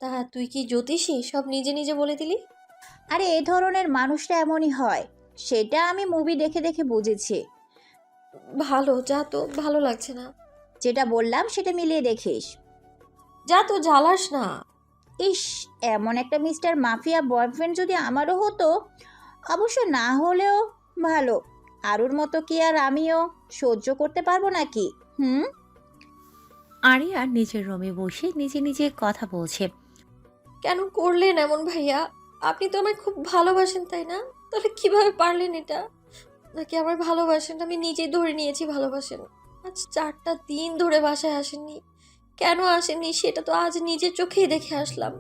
তা তুই কি জ্যোতিষী, সব নিজে নিজে বলে দিলি? আরে এ ধরনের মানুষটা এমনই হয়, সেটা আমি মুভি দেখে দেখে বুঝেছি। ভালো, যা তো, ভালো লাগছে না। যেটা বললাম সেটা মিলিয়ে দেখিস। যা তো, জ্বালাস না। ইস, এমন একটা মিস্টার মাফিয়া বয়ফ্রেন্ড যদি আমারও হতো, অবশ্য না হলেও ভালো। আরুর মতো কি আর আমিও সহ্য করতে পারবো নাকি? হুম। আরিয়া নিজের রুমে বসে নিজে নিজে কথা বলছে। কেন করলেন এমন ভাইয়া? আপনি তো আমায় খুব ভালোবাসেন, তাই না? তাহলে কিভাবে পারলেন এটা? নাকি আমার ভালোবাসেন আমি নিজেই ধরে নিয়েছি ভালোবাসেন? আজ 4টা দিন ধরে বাসায় আসেননি। কেন আসেননি সেটা তো আজ নিজের চোখেই দেখে আসলাম।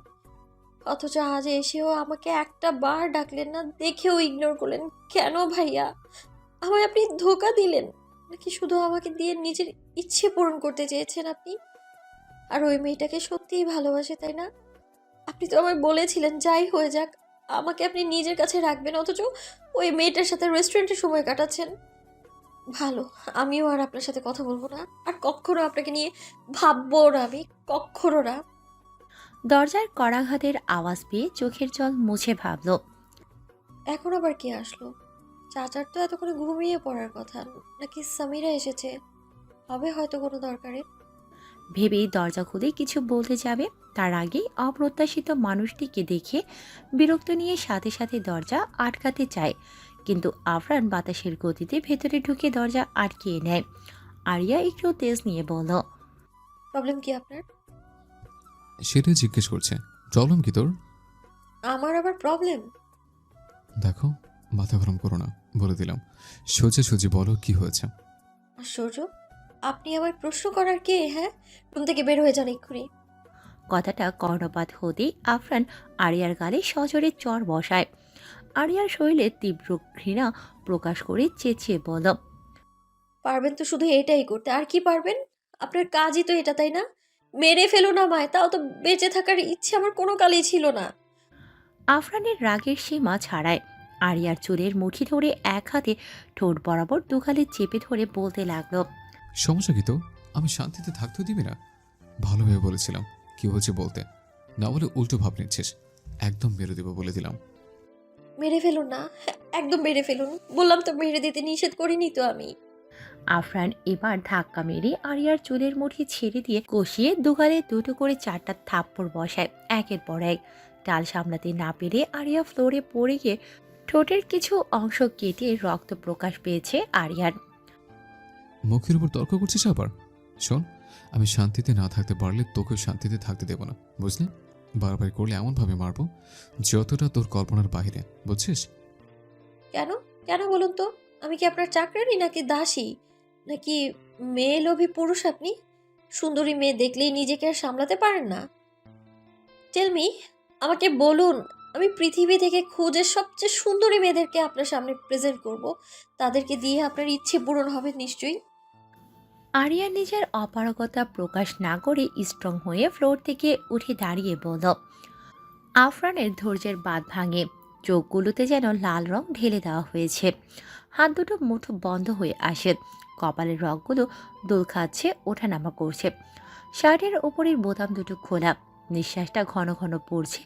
অথচ আজ এসেও আমাকে একটা বার ডাকলেন না, দেখেও ইগনোর করলেন। কেন ভাইয়া? আমায় আপনি ধোঁকা দিলেন, নাকি শুধু আমাকে দিয়ে নিজের ইচ্ছে পূরণ করতে চেয়েছেন আপনি? আর ওই মেয়েটাকে সত্যিই ভালোবাসে, তাই না? আপনি তো আমায় বলেছিলেন যাই হয়ে যাক আমাকে আপনি নিজের কাছে রাখবেন, অথচ ওই মেয়েটার সাথে রেস্টুরেন্টে সময় কাটাচ্ছেন। ভালো, আমিও আর আপনার সাথে কথা বলবো না, আর কখনো আপনাকে নিয়ে ভাববো না আমি, কখনো না। দরজার কড়াঘাতের আওয়াজ পেয়ে চোখের জল মুছে ভাবল। এখন আবার কে আসলো? চাচার তো এতক্ষণে ঘুমিয়ে পড়ার কথা, নাকি সামিরা এসেছে? হবে হয়তো কোনো দরকারে। ভেবেই দরজা খুলে কিছু বলতে যাবে, তার আগেই অপ্রত্যাশিত মানুষটিকে দেখে বিরক্ত নিয়ে সাথে সাথে দরজা আটকাতে চায়, কিন্তু আফরান বাতাসের গতিতে ভেতরে ঢুকে দরজা আটকিয়ে নেয়। আরিয়া একটু তেজ নিয়ে বলল, প্রবলেম কি আপনার? সেটাই জিজ্ঞেস করছে। প্রবলেম কি তোর? আমার আবার প্রবলেম? দেখো, মাথা গরম করো না, বলে দিলাম। সোজা সুজি বলো কি হয়েছে। আশ্চর্য, আপনি আবার প্রশ্ন করার কে? হ্যাঁ, রুম থেকে বের হয়ে যান এক্ষুনি। কথাটা কর্ণপাত হতেই আফরান আরিয়ার গালে সজোরে চড় বসায়। আরিয়ার শরীরে তীব্র ঘৃণা প্রকাশ করে চেঁচিয়ে বলল, পারবেন তো শুধু এটাই করতে, আর কি পারবেন? আপনার কাজই তো এটা, তাই না? মেরে ফেলুন আমায়, তাও তো বেঁচে থাকার ইচ্ছে আমার কোনো কালেই ছিল না। আফরানের রাগের সীমা ছাড়ায়। আরিয়ার চুলের মুঠি ধরে এক হাতে ঠোঁট বরাবর দুখালি চেপে ধরে বলতে লাগলো, সমস্যা কি তোর? আমি শান্তিতে থাকতেও দিবি না? ভালোভাবে বলেছিলাম কি হচ্ছে বলতে, না বলে উল্টো ভাব নিচ্ছিস। একদম মেরে দেবো বলে দিলাম। মেরে ফেলুন না, হ্যাঁ, একদম মেরে ফেলুন। বললাম তো মেরে দিতে নিষেধ করিনি তো আমি। আফরান এবার ধাক্কা মেরে আরিয়ার চুলের মুঠি ছেড়ে দিয়ে কষিয়ে দুগালে দুটো করে চারটা থাপ্পড় বসায় একের পর এক। টাল সামলাতে না পেরে আরিয়া ফ্লোরে পড়ে গিয়ে ঠোঁটের কিছু অংশ কেটে রক্ত প্রকাশ পেয়েছে আরিয়ার। মুখের উপর তর্ক করছিস আবার? শোন, আমি শান্তিতে না থাকতে পারলে তোকেও শান্তিতে থাকতে দেব না, বুঝলি? বারবার করলে এমনভাবে মারবো যতটা তোর কল্পনার বাইরে, বুঝছিস? কেন? কেন বলুন তো? আমি কি আপনার চাকরানি নাকি দাসী? নাকি মেয়ে লোভী পুরুষ আপনি? সুন্দরী মেয়ে দেখলেই নিজেকে আর সামলাতে পারেন না? টেল মি, আমাকে বলুন। আমি পৃথিবী থেকে খুঁজে সবচেয়ে সুন্দরী মেয়েদেরকে আপনার সামনে প্রেজেন্ট করব। তাদেরকে দিয়ে আপনার ইচ্ছে পূরণ হবে নিশ্চয়ই। আরিয়া নিজের অপারগতা প্রকাশ না করে স্ট্রং হয়ে ফ্লোর থেকে উঠে দাঁড়িয়ে বলল। আফরানের ধৈর্যের বাঁধ ভাঙে, চোখগুলোতে যেন লাল রং ঢেলে দেওয়া হয়েছে। হাত দুটো মুঠো বন্ধ হয়ে আসে, কপালের রগগুলো দোল খাচ্ছে, ওঠানামা করছে। শার্টের ওপরের বোতাম দুটো খোলা, নিঃশ্বাসটা ঘন ঘন পড়ছে।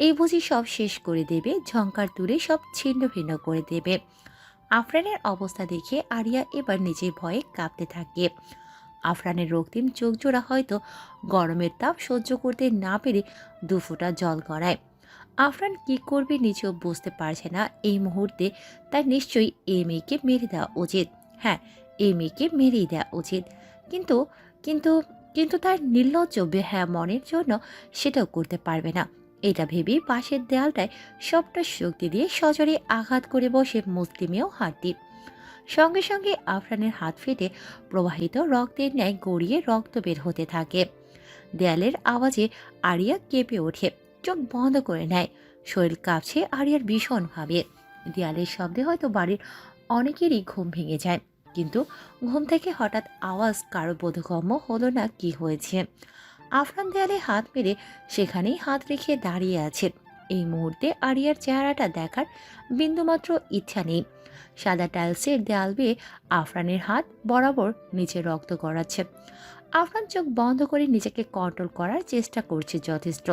এই বুঝি সব শেষ করে দেবে, ঝংকার তুলে সব ছিন্ন ভিন্ন করে দেবে। আফরানের অবস্থা দেখে আরিয়া এবার নিজের ভয়ে কাঁপতে থাকে। আফরানের রক্তিম চোখ জোড়া হয়তো গরমের তাপ সহ্য করতে না পেরে দুফোঁটা জল গড়ায়। আফরান কি করবে নিজেও বুঝতে পারছে না এই মুহূর্তে। তার নিশ্চয়ই এই মেয়েকে মেরে দেওয়া উচিত। হ্যাঁ, এই মেয়েকে মেরেই দেওয়া উচিত। কিন্তু কিন্তু কিন্তু তার নির্লজ্জ বেহায়া মনের জন্য সেটাও করতে পারবে না। এটা ভেবেই পাশের দেয়ালটায় সবটা শক্তি দিয়ে সজোরে আঘাত করে বসে মুসলিমেও হাতটি। সঙ্গে সঙ্গে আফরানের হাত ফেটে প্রবাহিত রক্তের ন্যায় গড়িয়ে রক্ত বের হতে থাকে। দেয়ালের আওয়াজে আরিয়া কেঁপে ওঠে, চোখ বন্ধ করে নেয়। শরীর কাঁপছে আরিয়ার ভীষণভাবে। দেয়ালের শব্দে হয়তো বাড়ির অনেকেরই ঘুম ভেঙে যায়, কিন্তু ঘুম থেকে হঠাৎ আওয়াজ কারো বোধগম্য হলো না কি হয়েছে। আফরান দেয়ালে হাত মেরে সেখানেই হাত রেখে দাঁড়িয়ে আছে। এই মুহূর্তে আরিয়ার চেহারাটা দেখার বিন্দুমাত্র ইচ্ছা নেই। সাদা টাইলসের দেয়াল বেয়ে আফরানের হাত বরাবর নিচে রক্ত গড়াচ্ছে। আফরান চোখ বন্ধ করে নিজেকে কন্ট্রোল করার চেষ্টা করছে যথেষ্ট।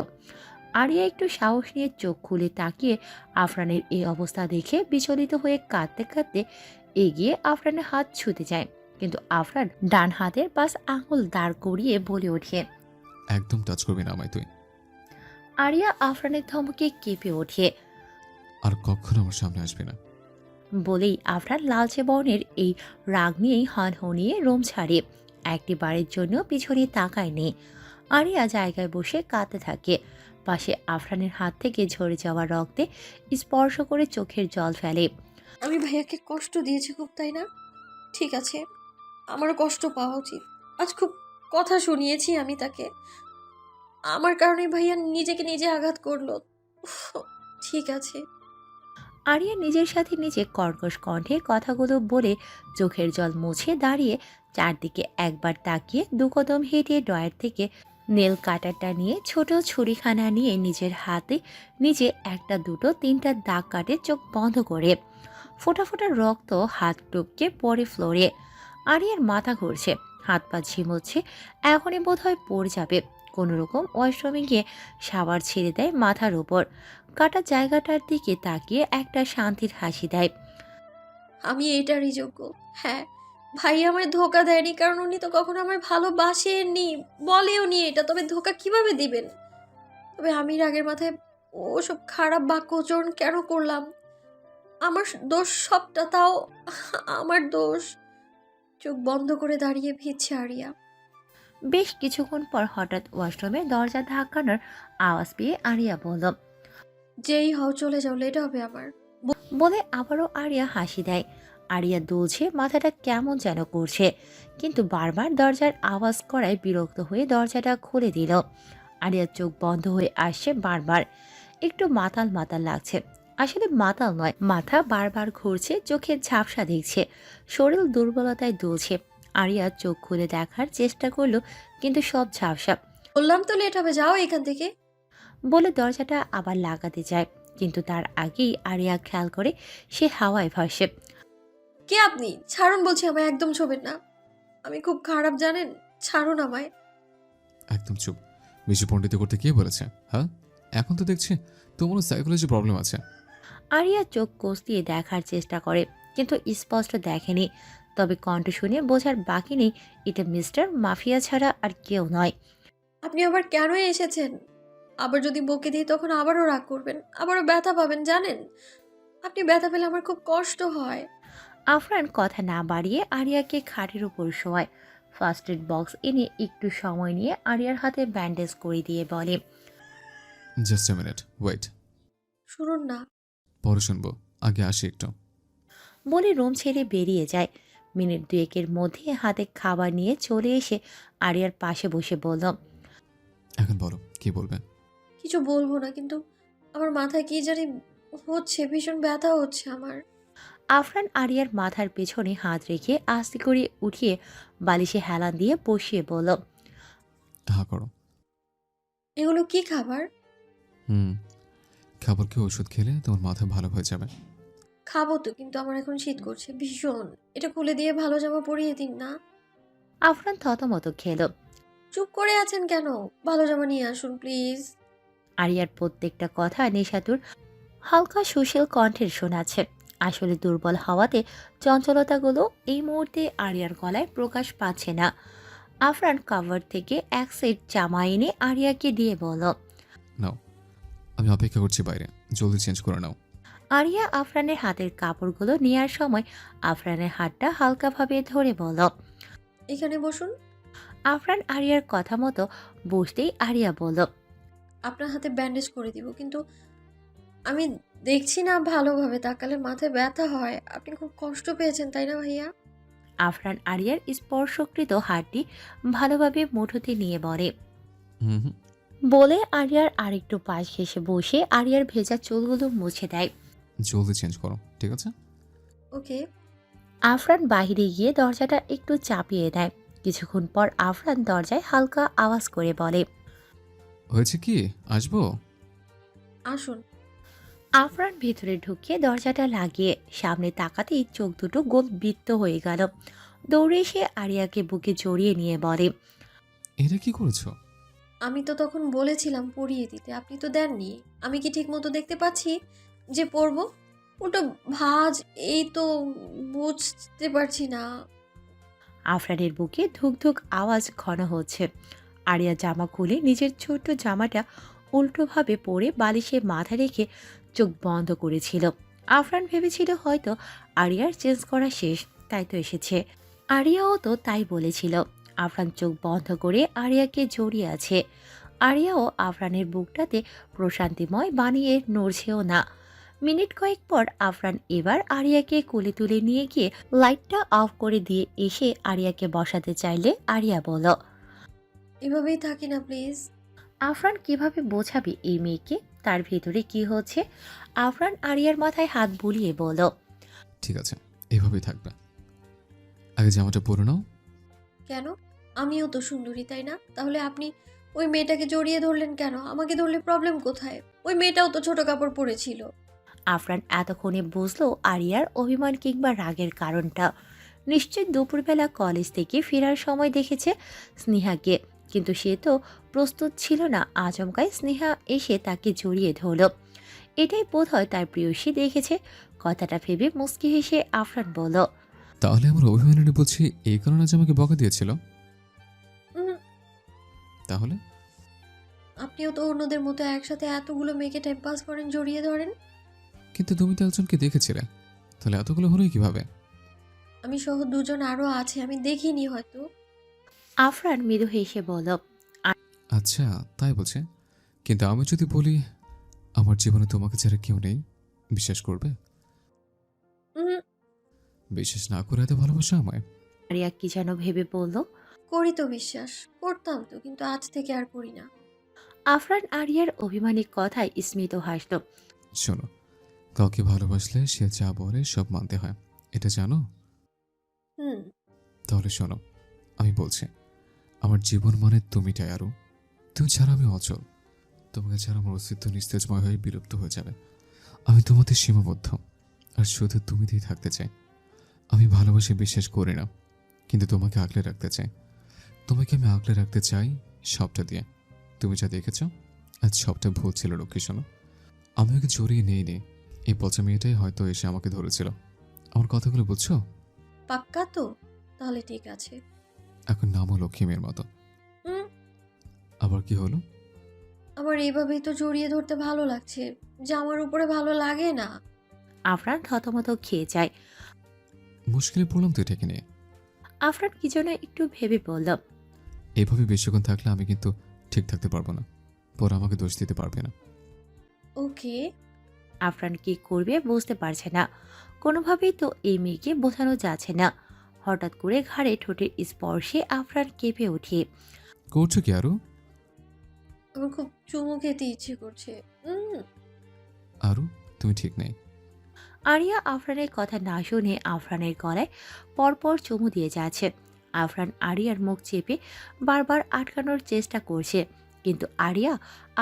আরিয়া একটু সাহস নিয়ে চোখ খুলে তাকিয়ে আফরানের এই অবস্থা দেখে বিচলিত হয়ে কাঁদতে কাঁদতে এগিয়ে আফরানের হাত ছুঁতে যায়, কিন্তু আফরান ডান হাতের পাশ আঙুল দাঁড় করিয়ে বলে ওঠে। একদম টাচ করবি না আমায় তুই। আরিয়া আফরানের ধমকে কেঁপে ওঠে। আর কখনো আমার সামনে আসবি না। বলেই আফরান লালচে বর্ণের এই রাগ নিয়েই হনহনিয়ে রোম ছাড়ে, একটি বারের জন্য পিছনে তাকায় নেই। আরিয়া জায়গায় বসে কাঁদতে থাকে। পাশে আফরানের হাত থেকে ঝরে যাওয়া রক্তে স্পর্শ করে চোখের জল ফেলে। আমি ভাইয়াকে কষ্ট দিয়েছি খুব, তাই না? ঠিক আছে, আমারও কষ্ট পাওয়া উচিত। আজ খুব কথা শুনিয়েছি আমি তাকে। আমার কারণে ভাইয়া নিজেকে নিজে আঘাত করলো। উফ, ঠিক আছে। আরিয়া নিজের সাথে নিজে কর্কশ কণ্ঠে কথাগুলো বলে চোখের জল মুছে দাঁড়িয়ে চারদিকে একবার তাকিয়ে দুকদম হেঁটে ড্রয়ার থেকে নেল কাটারটা নিয়ে ছোট ছুরিখানা নিয়ে নিজের হাতে নিজে একটা দুটো তিনটা দাগ কাটে চোখ বন্ধ করে। ফোঁটা ফোঁটা রক্ত হাত টপকে পড়ে ফ্লোরে। আরিয়ার মাথা ঘুরছে, হাত পা ঝিমোচ্ছে, এখনই বোধহয় পড়ে যাবে। কোনোরকম ওয়াশরুমে গিয়ে সাবার ছেড়ে দেয় মাথার উপর। কাটা জায়গাটার দিকে তাকিয়ে একটা শান্তির হাসি দেয়। আমি এইটারই যোগ্য। হ্যাঁ, ভাই আমায় ধোকা দেয়নি, কারণ উনি তো কখনো আমায় ভালোবাসেননি, বলেও নি এটা। তবে ধোকা কিভাবে দিবেন? তবে আমি রাগের মাথায় ওসব খারাপ বাক্য উচ্চারণ কেন করলাম? আমার দোষ সবটা, তাও আমার দোষ। চোখ বন্ধ করে দাঁড়িয়ে ভিজছে আরিয়া। বেশ কিছুক্ষণ পর হঠাৎ ওয়াশরুমে দরজা ধাক্কানোর আওয়াজ পেয়ে আরিয়া বলল। যেই হও চলে যাও, লেট হবে আমার। বলে আবারও আরিয়া হাসি দেয়। আরিয়া দুলছে, মাথাটা কেমন যেন করছে, কিন্তু বারবার দরজার আওয়াজ করায় বিরক্ত হয়ে দরজাটা খুলে দিল। আরিয়ার চোখ বন্ধ হয়ে আসছে বারবার। একটু মাতাল মাতাল লাগছে। আসলে মাতাল নয়, মাথা বারবার ঘুরছে, চোখে ঝাপসা দেখছে, শরীর দুর্বলতায় দুলছে। আরিয়া চোখ খুলে দেখার চেষ্টা করলো, কিন্তু সব ঝাপসা। বললাম তো লেট হবে, যাও এখান থেকে। বলে দরজাটা আবার লাগাতে যায়, কিন্তু তার আগেই আরিয়া খেয়াল করে সে হাওয়ায় ভাসে। কে আপনি? ছাড়ুন বলছি, আমায় একদম ছোবেন না। আমি খুব খারাপ, জানেন? ছাড়ুন আমায়। একদম চুপ। বেশি পণ্ডিত করতে কে বলেছে? হ্যাঁ, এখন তো দেখছি তোমারও সাইকোলজি প্রবলেম আছে। আরিয়া চোখ কষিয়ে দেখার চেষ্টা করে, কিন্তু স্পষ্ট দেখেনি। তবে কণ্ঠ শুনে বোঝার বাকি নেই এটা মিস্টার মাফিয়া ছাড়া আর কেউ নয়। আপনি আবার কেন এসেছেন? আবার যদি বকে দিই তখন আবারও রাগ করবেন, আবারও ব্যথা পাবেন, জানেন? আপনি ব্যথা পেলে আমার খুব কষ্ট হয়। আফরান কথা না বাড়িয়ে আরিয়াকে খাটের উপর শোয়ায়। ফার্স্ট এড বক্স এনে একটু সময় নিয়ে আরিয়ার হাতে ব্যান্ডেজ করে দিয়ে বলে। Just a minute, wait. শুনুন না। পরে শুনবো, আগে আসি একটু। বলে রুম ছেড়ে বেরিয়ে যায়। মিনিট দুয়েকের মধ্যে হাতে খাবার নিয়ে চলে এসে আরিয়ার পাশে বসে বলল। এখন বলো, কি বলবে? কিছু বলবো না, কিন্তু আমার মাথায় কি জানি হচ্ছে, ভীষণ ব্যথা হচ্ছে আমার। আফরান আরিয়ার মাথার পেছনে হাত রেখে আস্তে করে উঠিয়ে বালিশে হেলান দিয়ে বসিয়ে বলল। হা করো। এগুলো কি খাবার? খাবার কি ওষুধ খেলে তোমার মাথা ভালো হয়ে যাবে। খাবো তো, কিন্তু আমার এখন শীত করছে ভীষণ। এটা খুলে দিয়ে ভালো জামা পরিয়ে দিন না। আফরান থতমত খেল। চুপ করে আছেন কেন? ভালো জামা নিয়ে আসুন প্লিজ। আরিয়ার প্রত্যেকটা কথা নিশাতুর হালকা সুশীল কণ্ঠের শোনাচ্ছে। আসলে দুর্বল হওয়াতে চঞ্চলতাগুলো এই মুহূর্তে আরিয়ার গলায় প্রকাশ পাচ্ছে না। আফরান কাভার থেকে এক সেট জামা এনে আরিয়াকে দিয়ে বলল। নাও, আমি অপেক্ষা করছি বাইরে, জলদি চেঞ্জ করে নাও। আরিয়া আফরানের হাতের কাপড়গুলো নেয়ার সময় আফরানের হাতটা হালকাভাবে ধরে বলল। এখানে বসুন। আফরান আরিয়ার কথা মতো বসতেই আরিয়া বলল। আপনার হাতে ব্যান্ডেজ করে দিব, কিন্তু আমি দেখছি না ভালোভাবে, তাকালে মাথায় ব্যথা হয়। আপনি খুব কষ্ট পেয়েছেন, তাই না ভাইয়া? আফরান আরিয়ার স্পর্শকৃত হাতটি ভালোভাবে মুঠোতে নিয়ে বলে। হুম হুম। বলে আরিয়ার আরেকটু পাশ ঘেঁষে বসে আরিয়ার ভেজা চুলগুলো মুছে দেয়। জলদি চেঞ্জ করো, ঠিক আছে? ওকে। আফরান বাইরে গিয়ে দরজাটা একটু চাপিয়ে দেয়। কিছুক্ষণ পর আফরান দরজায় হালকা আওয়াজ করে বলে। হয়েছে কি, আসবো? আসুন। আফরান ভেতরে ঢুকিয়ে দরজাটা লাগিয়ে সামনে তাকাতেই চোখ দুটো গোল বৃত্ত হয়ে গেল। দৌড়ে এসে আরিয়াকে বুকে জড়িয়ে নিয়ে বলে। এটা কি করেছো? আমি তো তখন বলেছিলাম পরিয়ে দিতে, আপনি তো দেননি। আমি কি ঠিক মতো দেখতে পাচ্ছি যে পরবো? ওটা ভাঁজ, এই তো বুঝতে পারছি না। আফরানের বুকে ধুক ধুক আওয়াজ ঘন হচ্ছে। আরিয়া জামা খুলে নিজের ছোট্ট জামাটা উল্টোভাবে পরে বালিশে মাথা রেখে চোখ বন্ধ করেছিল। আফরান ভেবেছিল হয়তো আরিয়ার চেঞ্জ করা শেষ, তাই তো এসেছে। আরিয়াও তো তাই বলেছিল। আফরান চোখ বন্ধ করে আরিয়াকে জড়িয়ে আছে। আরিয়াও আফরানের বুকটাতে প্রশান্তিময় বানিয়ে নড়ছেও না। মিনিট কয়েক পর আফরান এবার আরিয়াকে কোলে তুলে নিয়ে গিয়ে লাইটটা অফ করে দিয়ে এসে আরিয়াকে বসাতে চাইলে আরিয়া বলল, এভাবেই থাকি না প্লিজ। আফরান কিভাবে বোঝাবে এই মেয়েকে তার ভেতরে কি হচ্ছে। আফরান আরিয়ার মাথায় হাত বুলিয়ে বলল, ঠিক আছে, এভাবেই থাকবে। আগে জামাটা পরে নাও। কেন? আমিও তো সুন্দরী, তাই না? তাহলে আপনি ওই মেয়েটাকে জড়িয়ে ধরলেন কেন? আমাকে ধরলে প্রবলেম কোথায়? ওই মেয়েটাও তো ছোট কাপড় পরেছিল। আফরান এতক্ষণে বুঝলো আরিয়ার অভিমান কিংবা রাগের কারণটা। নিশ্চয় দুপুরবেলা কলেজ থেকে ফেরার সময় দেখেছে স্নেহাকে, কিন্তু সে তো প্রস্তুত ছিল না। আচমকায় স্নেহা এসে তাকে জড়িয়ে ধরল। এটাই বোধহয় তার প্রেয়সী দেখেছে। কথাটা ভেবে মুচকি হেসে আফরান বলল, তাহলে আমার অভিমানিনী বলছি এই কারণে আজ আমাকে বকা দিয়েছিল? উম, তাহলে আপনিও তো অন্যদের মতো একসাথে এতগুলো মেয়েকে টাইম পাস করেন, জড়িয়ে ধরেন। কিন্তু তুমি তো একজনকে দেখেছিলে, তাহলে এতগুলো হলোই কিভাবে? আমি সহ দুজন আরো আছে, আমি দেখিনি হয়তো। আফরান মৃদু হেসে বলল, আচ্ছা, তাই বলছে। কিন্তু আমি যদি বলি আমার জীবনে তোমাকে ছাড়া কেউ নেই, বিশ্বাস করবে? উম, বিশ্বাস না করে এত ভালোবাসা আমায়? আরিয়া কি যেন ভেবে বলল। করি তো বিশ্বাস, করতাম তো, কিন্তু আজ থেকে আর করি না। আফরান আরিয়ার অভিমানী কথায় স্মিত হাসল। শোনো, কাউকে ভালোবাসলে সে যা বলে সব মানতে হয়, এটা জানো? হুম। তাহলে শোনো, আমি বলছি, আমার জীবন মানে তুমিটাই। আরও তুমি ছাড়া আমি অচল। তোমাকে ছাড়া আমার অস্তিত্ব নিস্তেজময় হয়ে বিলুপ্ত হয়ে যাবে। আমি তোমাদের সীমাবদ্ধ, আর শুধু তুমিতেই থাকতে চাই। আমি ভালোবাসে বিশ্বাস করি না, কিন্তু তোমাকে আগলে রাখতে চাই। তোমাকে আমি আগলে রাখতে চাই সবটা দিয়ে। তুমি যা দেখেছ আজ সবটা ভুল ছিল লক্ষ্মী। শোনো, আমি ওকে জড়িয়ে নেইনি, এই পচা মেয়েটাই হয়তো এসে আমাকে ধরেছিল। আমার কথাগুলো বুঝছো? পাক্কা তো? তাহলে ঠিক আছে। এখন নামও লক্ষ্মী মেয়ের মতো। হুম। আবার কি হলো? আমার এইভাবেই তো জড়িয়ে ধরতে ভালো লাগছে, যে আমার উপরে ভালো লাগে না। আফরান থতমত খেয়ে যায়। মুশকিলে পড়লাম তো এটাকে নিয়ে। আফরান কি যেন একটু ভেবে বলল, এভাবে বেশিক্ষণ থাকলে আমি কিন্তু ঠিক থাকতে পারবো না, পরে আমাকে দোষ দিতে পারবে না। ওকে। আফরান কি করবে বুঝতে পারছে না। কোনোভাবেই তো এই মেয়েকে বোঝানো যাচ্ছে না। হঠাৎ করে ঘাড়ে ঠোঁটের স্পর্শে আফরান কেঁপে ওঠে। করছো কি আরও? আমার খুব চুমু খেতে ইচ্ছে করছে। আরও তুমি ঠিক নেই। আরিয়া আফরানের কথা না শুনে আফরানের গলায় পরপর চুমু দিয়ে যাচ্ছে। আফরান আরিয়ার মুখ চেপে বারবার আটকানোর চেষ্টা করছে, কিন্তু আরিয়া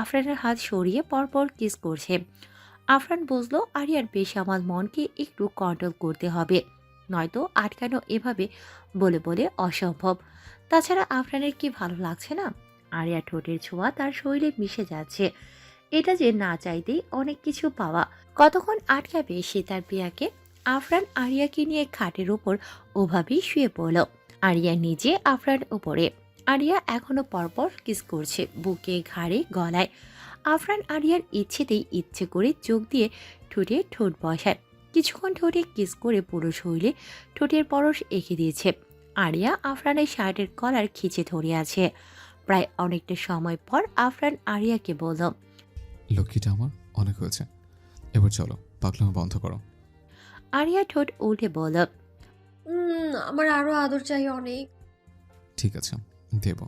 আফরানের হাত সরিয়ে পরপর কিস করছে। আফরান বুঝলো আরিয়ার বেসামাল মনকে একটু কন্ট্রোল করতে হবে, নয়তো আটকানো এভাবে বলে বলে অসম্ভব। তাছাড়া আফরানের কি ভালো লাগছে না? আরিয়া ঠোঁটের ছোঁয়া তার শরীরে মিশে যাচ্ছে। এটা যে না চাইতেই অনেক কিছু পাওয়া। কতক্ষণ আটকাবে সে তার প্রিয়াকে? আফরান আরিয়াকে নিয়ে খাটের ওপর ওভাবেই শুয়ে পড়ল। আরিয়া নিজে আফরান উপরে। আরিয়া এখনো পরপর কিস করছে বুকে, ঘাড়ে, গলায়। আফরান আরিয়ার ইচ্ছেতেই ইচ্ছে করে চোখ দিয়ে ঠোঁটে ঠোঁট বসায়। কিছুক্ষণ ঠোঁটে কিস করে পুরো শরীরে ঠোঁটের পরশ এঁকে দিয়েছে। আরিয়া আফরানের শার্টের কলার খিচে ধরে আছে। প্রায় অনেকটা সময় পর আফরান আরিয়াকে বলল, লক্ষ্মীটা আমার অনেক হয়েছে, এবার চলো পাগলামো বন্ধ করো। আরিয়া ঠোঁট উল্টে বলল, আমার আরো আদর চাই অনেক। ঠিক আছে, দেব।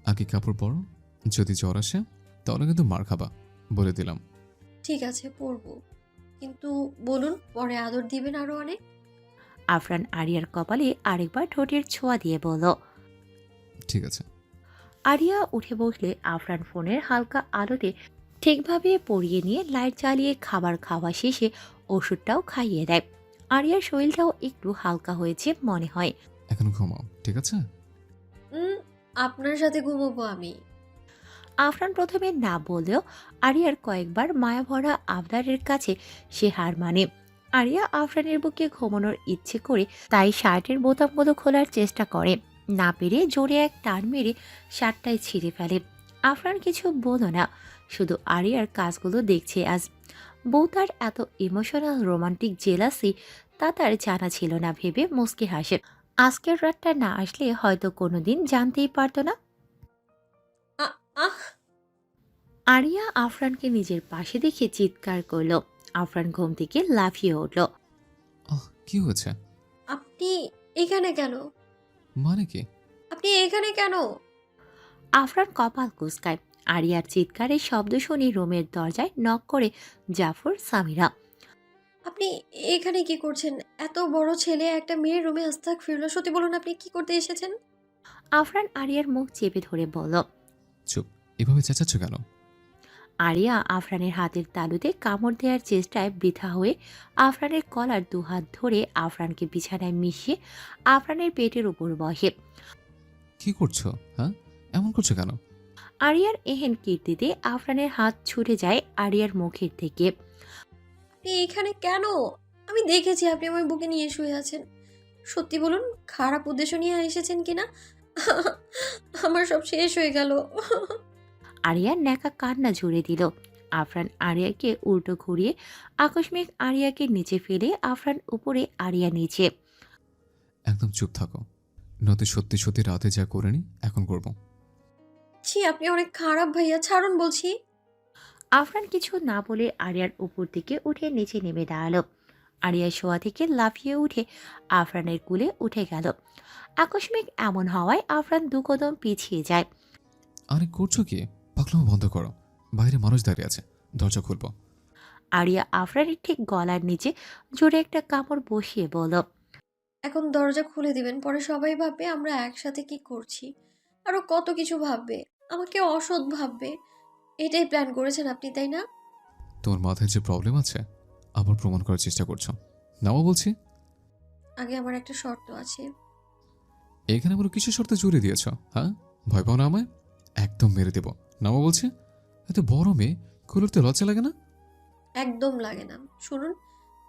আগে কাপড় পরো, যদি জ্বর আসে তাহলে কিন্তু মার খাবা, বলে দিলাম। ঠিক আছে, পরবো, কিন্তু বলুন পরে আদর দিবেন আরো অনেক। আফরান আরিয়ার কপালে আরেকবার ঠোঁটের ছোঁয়া দিয়ে বলল। ঠিক আছে। আরিয়া উঠে বসলে আফরান ফোনের হালকা আলোতে ঠিকভাবে পরিয়ে নিয়ে লাইট জ্বালিয়ে খাবার খাওয়া শেষে ওষুধটাও খাইয়ে দেয়। আরিয়ার শরীরটাও একটু হালকা হয়েছে মনে হয়। এখন ঘুমাও, ঠিক আছে? উম, আপনার সাথে ঘুমোবো আমি। আফরান প্রথমে না বললেও আরিয়ার কয়েকবার মায়াভরা আবদারের কাছে সে হার মানে। আরিয়া আফরানের বুকে ঘুমানোর ইচ্ছে করে তাই শার্টের বোতামগুলো খোলার চেষ্টা করে, না পেরে জোরে এক টান মেরে শার্টটাই ছিঁড়ে ফেলে। আফরান কিছু বলো না, শুধু আরিয়ার কাজগুলো দেখছে আজ। বউ তার এত ইমোশনাল রোমান্টিক জেলাসি তা তার জানা ছিল না ভেবে মুচকি হাসে। আজকের রাতটা না আসলে হয়তো কোনোদিন জানতেই পারতো না। আ- আহ আরিয়া আফরানকে নিজের পাশে দেখে চিৎকার করলো। আফরান ঘুম থেকে লাফিয়ে উঠল। কি হয়েছে? আপনি এখানে কেন? মানে কি? আপনি এখানে কেন? আফরান কপাল কুঁচকায়। আরিয়ার চিৎকারের শব্দ শুনে রুমের দরজায় নক করে জাফর সামিরা। আপনি এখানে কি করছেন? এত বড় ছেলে একটা মেয়ের রুমে আস্তাগফিরুল্লাহ। সত্যি বলুন, আপনি কি করতে এসেছেন? আফরান আরিয়ার মুখ চেপে ধরে বলল। চুপ, এভাবে চেঁচাচ্ছ কেন? আরিয়া আফরানের হাতের তালুতে কামড় দেওয়ার চেষ্টায় বৃথা হয়ে আফরানের কলার দুহাত ধরে আফরানকে বিছানায় মিশিয়ে আফরানের পেটের উপর বসে। কি করছো? হ্যাঁ, এমন করছো কেন? আরিয়ার এহেন কীর্তিতে আফরানের হাত ছুটে যায় আরিয়ার মুখের থেকে। আপনি এখানে কেন? আমি দেখেছি আপনি আমার বুকে নিয়ে শুয়ে আছেন। সত্যি বলুন, খারাপ উদ্দেশ্য নিয়ে এসেছেন কিনা? আমার সব শেষ হয়ে গেল। আরিয়ার ন্যাকা কান্না জুড়ে দিল। আফরান আরিয়াকে উল্টো ঘুরিয়ে আকস্মিক আরিয়াকে নিচে ফেলে আফরান উপরে আরিয়া নিচে। একদম চুপ থাকো, নয়তো সত্যি সত্যি রাতে যা করে নি এখন করবো। ছি, আপনি অনেক খারাপ ভাইয়া, ছাড়ুন বলছি। আফরান কিছু না বলে আরিয়ার উপর থেকে উঠে নিচে নেমে দাঁড়ালো। আরিয়া শোয়া থেকে লাফিয়ে উঠে আফরানের কুলে উঠে গেল। আকস্মিক এমন হওয়ায় আফরান দু কদম পিছিয়ে যায়। আরে করছো কি? পাগলামো বন্ধ করো, বাইরে মানুষ দাঁড়িয়ে আছে, দরজা খুলবো। আরিয়া আফরানের ঠিক গলার নিচে জোরে একটা কামড় বসিয়ে বলল। এখন দরজা খুলে দিবেন, পরে সবাই ভাববে আমরা একসাথে কি করছি। আরো কত কিছু ভাববে, আমাকে অসৎ ভাববে। এটাই প্ল্যান করেছেন আপনি, তাই না? তোমার মাথায় যে প্রবলেম আছে আবার প্রমাণ করার চেষ্টা করছো। নাও বলছি। আগে আমার একটা শর্ত আছে। এখানে বলো কিসের শর্তে জড়িয়ে দিয়েছ? হ্যাঁ, ভয় পাও না আমায়? একদম মেরে দেবো। নাও বলছি। এত বড় মেয়ে, কুলোতে লজ্জা লাগে না? একদম লাগে না। শুনুন,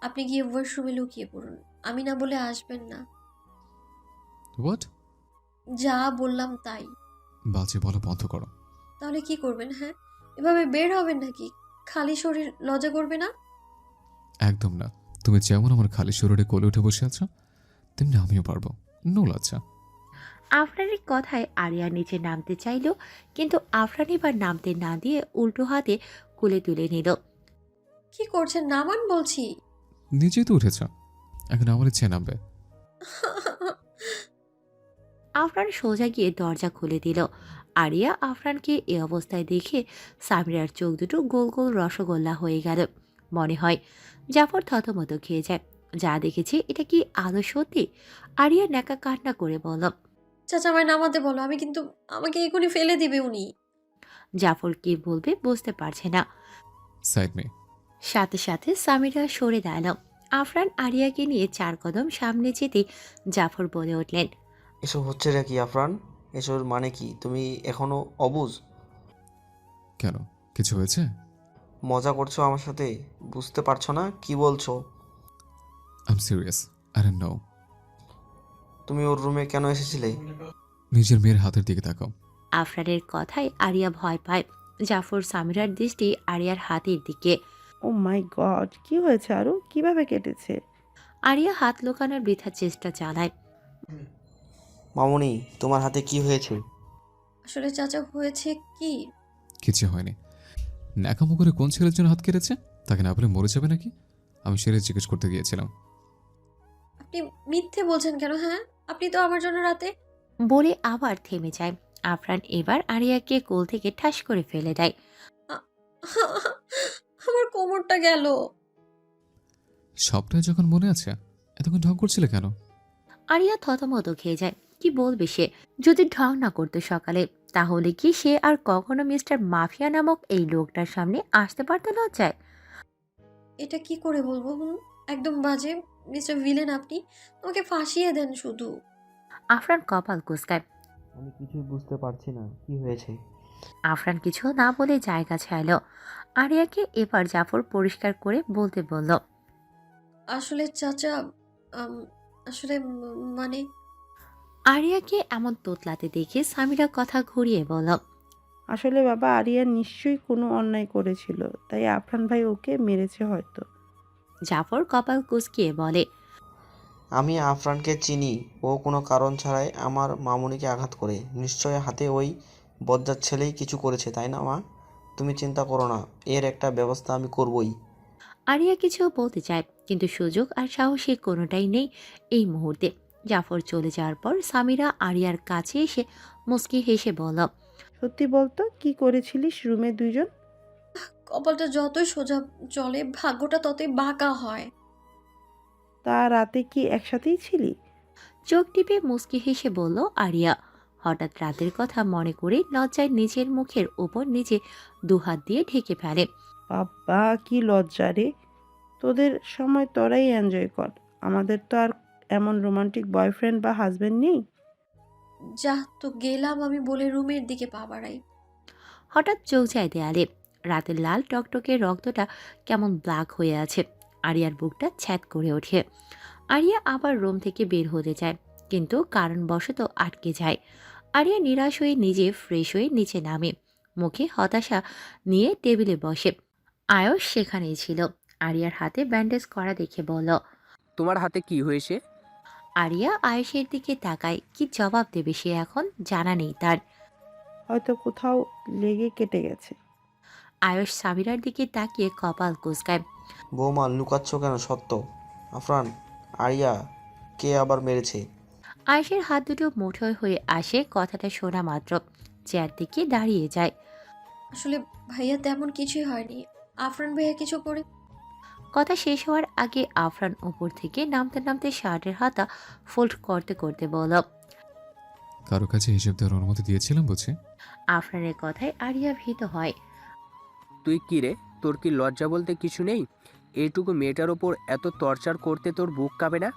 আপনি গিয়ে ওয়াশরুমে লুকিয়ে পড়ুন। আমি না বলে আসবেন না। হোয়াট? যা বললাম তাই। বাজে বলা বন্ধ করো। তাহলে কি করবেন? হ্যাঁ, এভাবে বের হবেন নাকি? খালি শরীর লজ্জা করবে না? একদম না। তুমি যেমন আমার খালি শরীরে কোলে উঠে বসে আছো তেমনি আমিও পারবো। নো লজ্জা। আফরানের কথায় আরিয়া নিচে নামতে চাইল, কিন্তু আফরান এবার নামতে না দিয়ে উল্টো হাতে কুলে তুলে নিল। কি করছেন? নামান বলছি। নিজেই তো উঠেছ, এখন আমার ইচ্ছে নামবে। আফরান সোজা গিয়ে দরজা খুলে দিল। আরিয়া আফরানকে এ অবস্থায় দেখে সামিরার চোখ দুটো গোল গোল রসগোল্লা হয়ে গেল। মনে হয় জাফর থতমত খেয়ে যায়। যা দেখেছে এটা কি আদৌ সত্যি? আরিয়া ন্যাকা কান্না করে বলল। চাচা, আমায় নামাতে বলো, আমি কিন্তু, আমাকে এখনই ফেলে দিবে উনি। জাফর কি বলবে বুঝতে পারছে না। সাইড মে। সাথে সাথে সামিরা সরে দাঁড়ালো। আফরান আরিয়াকে নিয়ে 4 কদম সামনে যেতে জাফর বলে উঠলেন। এসব হচ্ছেটা কি আফরান? এসবের মানে কি? তুমি এখনো অবুঝ? কেন, কিছু হয়েছে? মজা করছো আমার সাথে? বুঝতে পারছো না কি বলছো? I am serious. I don't know. তুমি ওর রুমে কেন এসেছিলে? নিজের মেয়ের হাতের দিকে তাকাও। আফরানের কথায় আরিয়া ভয় পায়। জাফর সামিরার দৃষ্টি আরিয়ার হাতের দিকে। ও মাই গড, কি হয়েছে আরু? কিভাবে কেটেছে? আরিয়া হাত লুকানোর বৃথা চেষ্টা চালায়। মামুনি, তোমার হাতে কি হয়েছে? আসলে চাচা, হয়েছে কি, কিছু হয়নি। ন্যাকামো করে কোন ছেলের জন্য হাত কেটেছে? তাকে না বলে মরে যাবে নাকি? আমি সেরে জিজ্ঞেস করতে গিয়েছিলাম। আপনি মিথ্যে বলছেন কেন? হ্যাঁ, আপনি তো আমার জন্য রাতে। বলে আবার থেমে যায়। আফরান এবার আরিয়াকে কোল থেকে ঠাস করে ফেলে দেয়। আ- আমার কোমরটা গেল। সবটাই যখন মনে আছে, এতক্ষণ ঢং করছিলে কেন? আরিয়া থতমত খেয়ে যায়। কি বলবে সে? যদি ঢং না করতো সকালে, তাহলে কি সে আর কখনো মিস্টার মাফিয়া নামক এই লোকটার সামনে আসতে পারতো লজ্জায়? এটা কি করে বলবো? একদম বাজে। মিস্টার ভিলেন আপনি, আমাকে ফাঁসিয়ে দেন শুধু। আফরান কপাল কুঁচকায়। আমি কিছুই বুঝতে পারছি না কি হয়েছে। আফরান কিছু না বলে জায়গা ছাড়ল। আরিয়াকে এবার জাফর পরিষ্কার করে বলতে বলল, আসলে চাচা, আম, আসলে মানে আরিয়াকে এমন তোতলাতে দেখে সামিরা কথা ঘুরিয়ে বলল, আসলে বাবা, আরিয়া নিশ্চয়ই কোনো অন্যায় করেছিল, তাই আফরান ভাই ওকে মেরেছে হয়তো। জাফর কপাল কুঁচকিয়ে বলে, আমি আফরানকে চিনি। ও কোনো কারণ ছাড়াই আমার মামুনিকে আঘাত করে। নিশ্চয় হাতে ওই বজ্জাত ছেলেই কিছু করেছে, তাই না মা? তুমি চিন্তা করো না, এর একটা ব্যবস্থা আমি করবই। আরিয়া কিছু বলতে চায় কিন্তু সুযোগ আর সাহসে কোনোটাই নেই এই মুহূর্তে। জাফর চলে যাওয়ার পর সামিরা আরিয়ার কাছে এসে মুচকি হেসে বলল, সত্যি বলতো, কি করেছিলিস রুমে দুইজন? কপালটা যতই সোজা চলে ভাগ্যটা ততই বাঁকা হয়। তা রাতে কি একসাথেই ছিলি? চোখ টিপে মুচকি হেসে বলল আরিয়া। হঠাৎ রাতের কথা মনে করে লজ্জায় নিজের মুখের উপর নিজে দুহাত দিয়ে ঢেকে ফেলে। বাবা, কি লজ্জা রে! তোদের সময় তোরাই এনজয় কর, আমাদের তো আর এমন রোমান্টিক বয়ফ্রেন্ড বা হাজবেন্ড নেই। যা তো গেলাম আমি বলে রুমের দিকে পা বাড়াই। হঠাৎ চোখ যায় দেয়ালে। রাতের লাল টকটকে রক্তটা কেমন ব্ল্যাক হয়ে আছে। আরিয়ার বুকটা ছ্যাদ করে ওঠে। আরিয়া আবার রুম থেকে বের হতে চায় কিন্তু কারণবশত আটকে যায়। আরিয়া নিরাশ হয়ে নিজে ফ্রেশ হয়ে নিচে নামে। মুখে হতাশা নিয়ে টেবিলে বসে। আয়স সেখানেই ছিল। আরিয়ার হাতে ব্যান্ডেজ করা দেখে বলল, তোমার হাতে কি হয়েছে? আরিয়া আয়েশের দিকে তাকায়। কি জবাব দেবে সে এখন জানা নেই তার। হয়তো কোথাও লেগে কেটে গেছে। আয়স সাবিরার দিকে তাকিয়ে কপাল কুঁচকায়। বৌমা, লুকাচ্ছ কেন? সত্য। আফরান, আরিয়া কে আবার মেরেছে? আয়েশের হাত দুটো মুঠোয় হয়ে আসে কথাটা শোনা মাত্র। চেয়ার দিকে দাঁড়িয়ে যায়। আসলে ভাইয়া তেমন কিছুই হয়নি। আফরান ভাইয়া কিছু করে। কথা শেষ হওয়ার আগে আফরান উপর থেকে নামতে নামতে শার্টের হাতা ফোল্ড করতে করতে বলল, কারো কাছে হিসেব দেওয়ার অনুমতি দিয়েছিলাম বুঝি? আফরানের কথায় আরিয়া ভীত হয়। তুই কি রে, তোর কি লজ্জা বলতে কিছু নেই? এইটুকু মেয়েটার ওপর এত টর্চার করতে তোর বুক কাঁপে না?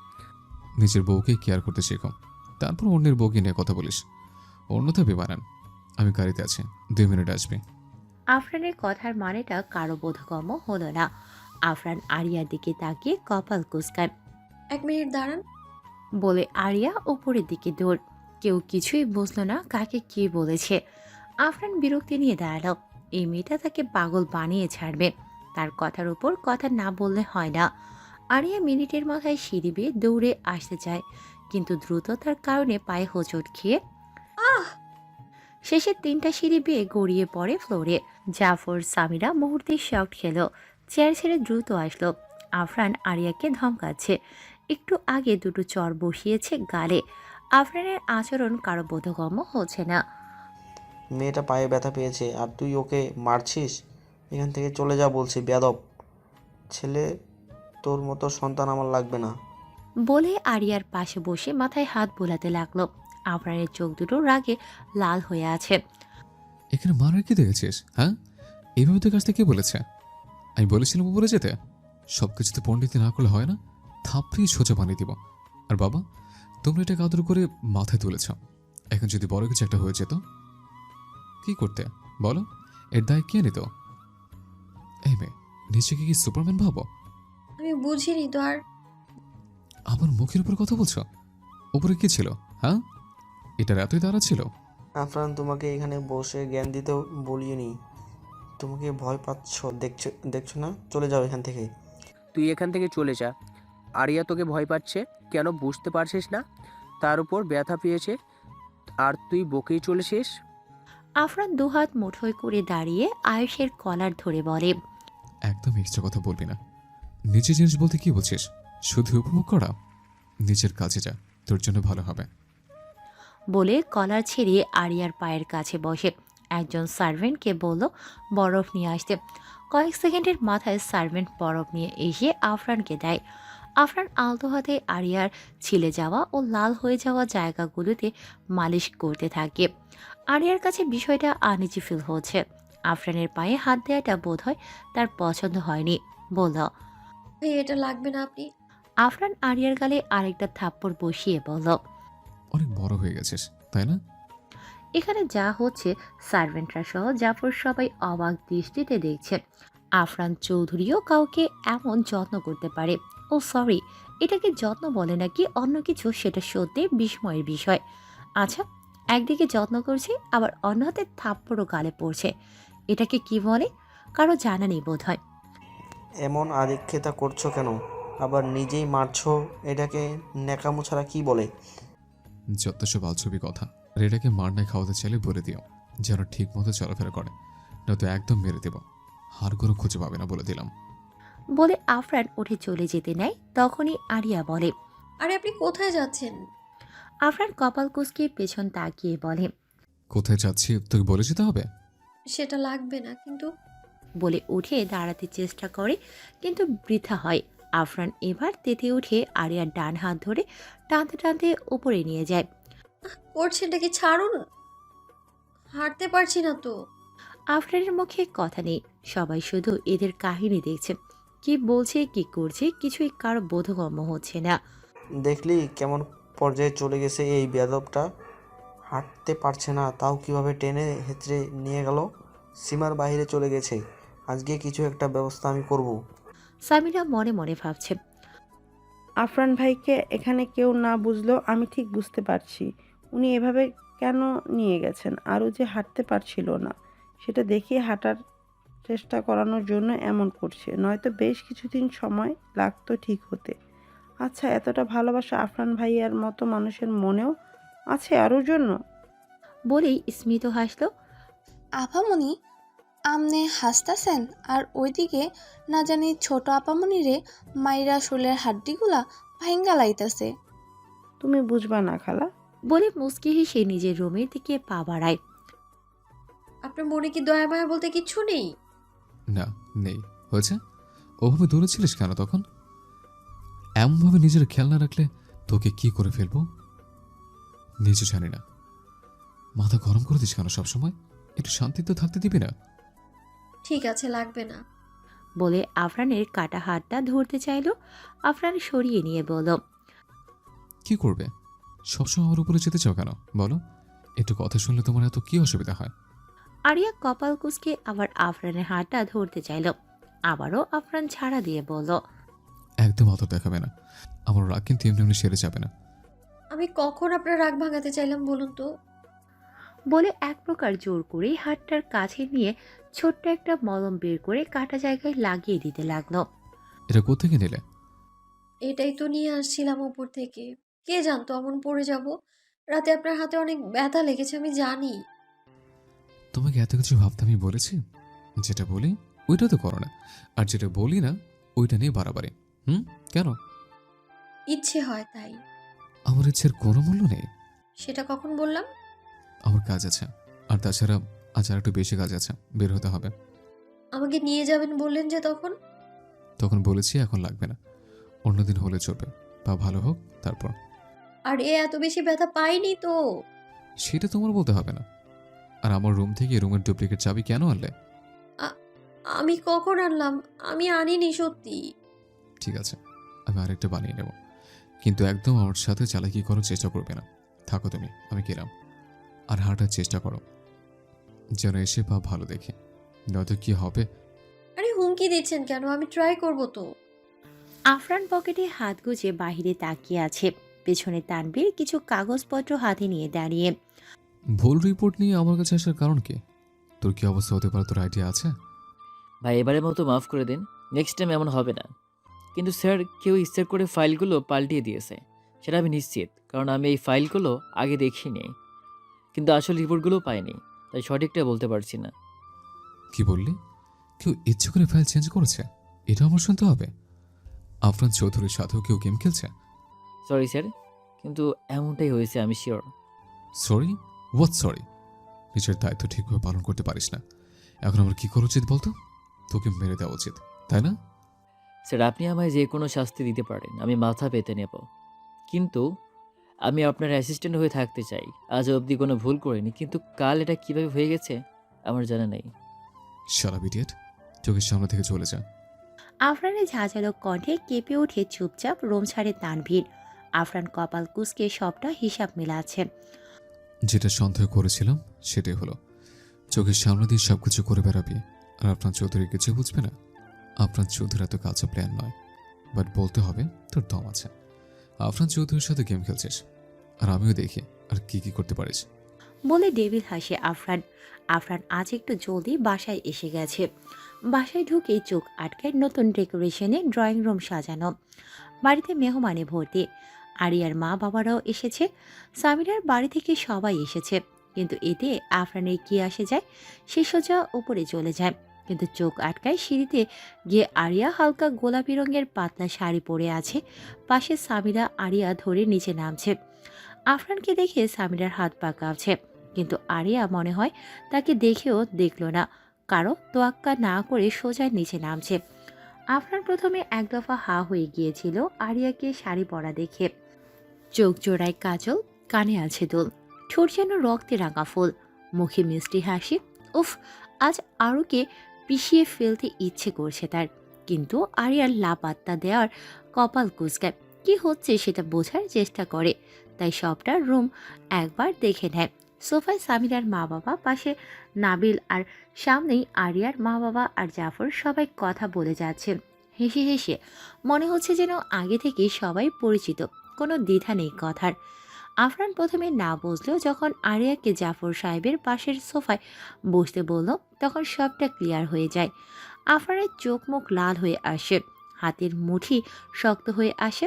নিজের বউকে কেয়ার করতে শেখো, তারপর অন্যের বউকে নিয়ে কথা বলিস। অন্যথা বেমানান। আমি গাড়িতে আছি, 2 মিনিট আসবে। আফরানের কথার মানেটা কারো বোধগম্য হলো না। আফরান আরিয়ার দিকে তাকিয়ে কপাল কুঁচকায়। 1 মিনিট দাঁড়ান। বলে আরিয়া উপরের দিকে দৌড়। কেউ কিছুই বুঝলো না কাকে কে বলেছে। আফরান বিরক্তি নিয়ে দাঁড়ালো। এই মেয়েটা তাকে পাগল বানিয়ে ছাড়বে। তার কথার উপর কথা না বললে হয় না। আরিয়া মিনিটের মাথায় সিঁড়ি বেয়ে দৌড়ে আসতে চায় কিন্তু দ্রুততার কারণে পায়ে হোঁচট খেয়ে শেষে 3টা সিঁড়ি বেয়ে গড়িয়ে পড়ে ফ্লোরে। জাফর সামিরা মুহূর্তে শক খেলো। চেয়ার ছেড়ে দ্রুত আসলো। আফরান আরিয়াকে ধমকাচ্ছে। একটু আগে দুটো চর বসিয়েছে গালে। আফরানের আচরণ কারো বোধগম্য হচ্ছে না। মেয়েটা পায়ে ব্যথা পেয়েছে আর তুই ওকে মারছিস? এখান থেকে চলে যা বলছি, বেয়াদব ছেলে। তোর মতো সন্তান আমার লাগবে না। বলে আরিয়ার পাশে বসে মাথায় হাত বোলাতে লাগলো। আফরানের চোখ দুটো রাগে লাল হয়ে আছে। এখানে মারার কি দেখেছিস? হ্যাঁ, এইভাবে তোর কাছ থেকে কে বলেছে? আমি বলেছিলাম উপরে যেতে। সব কিছুতে পণ্ডিতি না করলে হয় না। থাপড়িয়ে সোজা বানিয়ে দিব। আর বাবা, তোমরা এটা আদর করে মাথায় তুলেছ। এখন যদি বড় কিছু একটা হয়ে যেত, কি করতে বলো? এর দায় কে নিত? এই মেয়ে, নিজেকে কি সুপারম্যান ভাবো? আমি বুঝিনি তো আর। আমার মুখের উপর কথা বলছো? উপরে কি ছিল? হ্যাঁ, এটার এতই দ্বারা ছিল? আফরান, তোমাকে এখানে বসে জ্ঞান দিতেও বলিনি। তোমাকে ভয় পাচ্ছ, দেখছো দেখছো না? চলে যাও এখান থেকে। তুই এখান থেকে চলে যা। আরিয়া তোকে ভয় পাচ্ছে কেন বুঝতে পারছিস না? তার উপর ব্যথা পেয়েছে আর তুই বকেই চলেছিস। আফরান দুহাত মুঠোয় করে দাঁড়িয়ে আয়েশের কলার ধরে বলে, একদম এক্সট্রা কথা বলবি না। নিজের জিনিস বলতে কি বলছিস? শুধু উপভোগ করা। নিজের কাজে যা, তোর জন্য ভালো হবে। বলে কলার ছেড়িয়ে আরিয়ার পায়ের কাছে বসে। একজন সার্ভেন্টকে বলল বরফ নিয়ে আসতে। কয়েক সেকেন্ডের মাথায় সার্ভেন্ট বরফ নিয়ে এসে আফরানকে দেয়। আফরান আলতো হাতে আরিয়ার ছিলে যাওয়া ও লাল হয়ে যাওয়া জায়গাগুলোতে মালিশ করতে থাকে। আরিয়ার কাছে বিষয়টা আনইজি ফিল হচ্ছে। আফরানের পায়ে হাত দেওয়াটা বোধহয় তার পছন্দ হয়নি। বলল, ভাই এটা লাগবে না আপনি। আফরান আরিয়ার গালে আরেকটা থাপ্পড় বসিয়ে বলল, অনেক বড় হয়ে গেছিস, তাই না? এখানে যা হচ্ছে সার্ভেন্টরা সহ জাফর সবাই অবাক দৃষ্টিতে দেখছে। আফরান চৌধুরীও কাউকে এমন যত্ন করতে পারে। ও সরি, এটাকে যত্ন বলে নাকি অন্য কিছু সেটা সত্যি বিস্ময়ের বিষয়। আচ্ছা, একদিকে যত্ন করছে আবার অন্য হাতে থাপ্পড়ও গালে পড়ছে, এটাকে কি বলে কারো জানা নেই বোধ হয়। এমন আদিক্ষেতা করছো কেন? আবার নিজেই মারছো, এটাকে ন্যাকামো ছাড়া কি বলে? যত সব আলছবি কথা। আর এটাকে মার নাই খাওয়াতে চাইলে বলে দিও যেন ঠিক মতো চলাফেরা করে, নয়তো একদম মেরে দেব। হাড়গোড়ও খুঁজে পাবে না বলে দিলাম। বলে আফরান উঠে চলে যেতে নেয়, তখনই আরিয়া বলে। আরে আপনি কোথায় যাচ্ছেন? আফরান কপাল কুঁচকে পেছন তাকিয়ে বলে। কোথায় যাচ্ছি তোকে বলে যেতে হবে? সেটা লাগবে না, কিন্তু বলে উঠে দাঁড়াতে চেষ্টা করে, কিন্তু বৃথা হয়। আফরান এবার তেতে উঠে আরিয়ার ডান হাত ধরে টানতে টানতে উপরে নিয়ে যায়। করছেনটা কি? ছাড়ুন, হাঁটতে পারছি না তো। আফরানের মুখে কথা নেই, সবাই শুধু এদের কাহিনী দেখছে। কি বলছে কি করছে কিছুই কারো বোধগম্য হচ্ছে না। দেখলি কেমন পর্যায়ে চলে গেছে এই বেয়াদবটা? হাঁটতে পারছে না, তাও কিভাবে টেনে হেঁচড়ে নিয়ে গেল। সীমার বাইরে চলে গেছে। আজকে কিছু একটা ব্যবস্থা আমি করব। সামিরা মনে মনে ভাবছে। আফরান ভাইকে এখানে কেউ না বুঝলেও আমি ঠিক বুঝতে পারছি উনি এভাবে কেন নিয়ে গেছেন। আরও যে হাঁটতে পারছিল না সেটা দেখিয়ে হাঁটার চেষ্টা করানোর জন্য এমন করছে, নয়তো বেশ কিছুদিন সময় লাগতো ঠিক হতে। আচ্ছা, এতটা ভালোবাসা আফরান ভাইয়ার মতো মানুষের মনেও আছে আরোর জন্য? বলেই স্মিত হাসল। আপামনি, আমনে হাসতাছেন আর ওইদিকে না জানি ছোট আপামনি রে মাইরা শোলের হাড্ডিগুলা ভাঙ্গা লাইতাছে। তুমি বুঝবা না খালা। বলে মুচকি হেসে নিজের রুমের দিকে পা বাড়ায়। আপনার মনে কি দয়া মায়া বলতে কিচ্ছু নেই? না, নেই। হয়েছে? ওভাবে দূরে ছিলিস কেন তখন? এমনভাবে নিজের খেয়াল না রাখলে তোকে কি করে ফেলবো নিজে জানি না। মাথা গরম করে দিস কেন সবসময়? একটু শান্তিতে থাকতে দিবি না? ঠিক আছে, লাগবে না। বলে আফরানের কাটা হাতটা ধরতে চাইল। আফরান সরিয়ে নিয়ে বলল। কি করবে? সবসময় আমার উপরে যেতে চাও কেন বলো? একটু কথা শুনলে তোমার এত কি অসুবিধা হয়? আরিয়া কপাল কুঁচকে আবার আফরানের হাতটা ধরতে চাইল। আবারও আফরান ছাড়া দিয়ে বলল। একদম অত দেখাবে না। আমার রাগ কিন্তু এমনি এমনি সেরে যাবে না। আমি কখন আপনার রাগ ভাঙাতে চাইলাম বলুন তো? বলে এক প্রকার জোর করে হাতটার কাছে নিয়ে ছোট্ট একটা মলম বের করে কাটা জায়গায় লাগিয়ে দিতে লাগলো। এটা কোত্থেকে নিলে? এটাই তো নিয়ে আসছিলাম উপর থেকে। কে জানতো এমন পড়ে যাব। রাতে আপনার হাতে অনেক ব্যথা লেগেছে, আমি জানি। তোমাকে এত কিছু ভাবতে আমি বলেছি? যেটা বলি ওইটা তো করো না, আর যেটা বলি না ওইটা নিয়ে বাড়াবাড়ি। কেন? ইচ্ছে হয় তাই। আমার ইচ্ছের কোনো মূল্য নেই। সেটা কখন বললাম? আমার কাজ আছে, আর তাছাড়া আজ আর একটু বেশি কাজ আছে, বের হতে হবে। আমাকে নিয়ে যাবেন বললেন যে তখন। তখন বলেছি এখন লাগবে না, অন্যদিন হলে চলবে, বা ভালো হোক তারপর। আর এত বেশি ব্যথা পাইনি তো। সেটা তোমার বলতে হবে না। আর আমার রুম থেকে রুমের ডুপ্লিকেট চাবি কেন আনলে? আমি কখন আনলাম? আমি আনিনি সত্যি। ঠিক আছে, আমি আরেকটা বানিয়ে নেব, কিন্তু একদম আমার সাথে চালাকি করার চেষ্টা করবে না। থাকো তুমি, আমি গেলাম। আর হাঁটার চেষ্টা করো যেন এসে পা ভালো দেখে, নয়তো কি হবে। আরে হুমকি দিচ্ছেন কেন? আমি ট্রাই করব তো। আফরান পকেটে হাত গুজে বাহিরে তাকিয়ে আছে। পেছনে তানবীর কিছু কাগজপত্র হাতে নিয়ে দাঁড়িয়ে। ভুল রিপোর্ট নিয়ে আমার কাছে আসার কারণ কি? তোর কি অবস্থা হতে পারে তোর আইডিয়া আছে? ভাই এবারের মতো মাফ করে দিন, নেক্সট টাইম এমন হবে না। কিন্তু স্যার, কেউ ইচ্ছা করে ফাইলগুলো পাল্টিয়ে দিয়েছে, সেটা আমি নিশ্চিত, কারণ আমি এই ফাইলগুলো আগে দেখিনি, কিন্তু আসল রিপোর্টগুলো পাইনি, তাই সঠিকটা বলতে পারছি না। কি বললি? কেউ ইচ্ছে করে ফাইল চেঞ্জ করেছে? এটা আমার শুনতে হবে? আফরান চৌধুরীর সাথেও কেউ গেম খেলছে? সরি স্যার, কিন্তু এমনটাই হয়েছে, আমি শিওর। সরি? What sorry? নিজের দায়িত্ব ঠিকভাবে পালন করতে পারিস না, এখন আমার কি করা উচিত বলতো? তোকে মেরে দেওয়া উচিত, তাই না? স্যার, আপনি আমায় যে কোনো শাস্তি দিতে পারেন, আমি মাথা পেতে নেব, কিন্তু আমি আপনার অ্যাসিস্ট্যান্ট হয়ে থাকতে চাই। আজ অবধি কোনো ভুল করিনি, কিন্তু কাল এটা কিভাবে হয়ে গেছে আমার জানা নেই। শালা ইডিয়েট, চোখের সামনে থেকে চলে যা। আফরানের ঝাঁঝালো কণ্ঠে কেঁপে উঠে চুপচাপ রুম ছাড়ে তানভীর। আফরান কপাল কুঁচকে সবটা হিসাব মেলাচ্ছে। যেটা সন্দেহ করেছিলাম সেটাই হলো। চোখের সামনে দিয়ে সবকিছু করে বেড়াবি আর আপনার চৌধুরী কিছু বুঝবে না। আপনার চৌধুরী এত কাছে প্ল্যান নয়, বাট বলতে হবে তোর দম আছে। আফরান চৌধুরীর সাথে গেম খেলছিস, আর আমিও দেখি আর কি কি করতে পারিস। বলে ডেভিল হাসে আফরান। আফরান আজ একটু জলদি বাসায় এসে গেছে। বাসায় ঢুকেই চোখ আটকায় নতুন ডেকোরেশনে ড্রয়িং রুম সাজানো, বাড়িতে মেহমানে ভর্তি। আরিয়ার মা বাবারাও এসেছে, সামিরার বাড়ি থেকে সবাই এসেছে। কিন্তু এতে আফরানের কি আসে যায়, সে সোজা উপরে চলে যায়। কিন্তু চোখ আটকায় সিঁড়িতে গিয়ে আরিয়া হালকা গোলাপি রঙের পাতলা শাড়ি পরে আছে, পাশে সামিরা আরিয়া ধরে নিচে নামছে। আফরানকে দেখে সামিরার হাত পা কাঁপছে, কিন্তু আরিয়া মনে হয় তাকে দেখেও দেখল না, কারো তোয়াক্কা না করে সোজা নিচে নামছে। আফরান প্রথমে এক দফা হা হয়ে গিয়েছিল আরিয়াকে শাড়ি পরা দেখে। চোখ জোড়ায় কাজল, কানে আছে দুল, ঠোঁট যেন রক্তে রাঙা ফুল, মুখে মিষ্টি হাসি। উফ, আজ আরুকে পিষিয়ে ফেলতে ইচ্ছে করছে তার, কিন্তু আরিয়ার লাপাত্তা দেওয়ার কপাল কুঁচকায়। কি হচ্ছে সেটা বোঝার চেষ্টা করে, তাই সবটা রুম একবার দেখে নেয়। সোফায় সামিরার মা বাবা, পাশে নাবিল, আর সামনেই আরিয়ার মা বাবা আর জাফর সবাই কথা বলে যাচ্ছে হেসে হেসে। মনে হচ্ছে যেন আগে থেকেই সবাই পরিচিত, কোনো দ্বিধা নেই কথার। আফরান প্রথমে না বুঝলেও যখন আরিয়াকে জাফর সাহেবের পাশের সোফায় বসতে বলল, তখন সবটা ক্লিয়ার হয়ে যায়। আফরানের চোখ মুখ লাল হয়ে আসে, হাতের মুঠি শক্ত হয়ে আসে।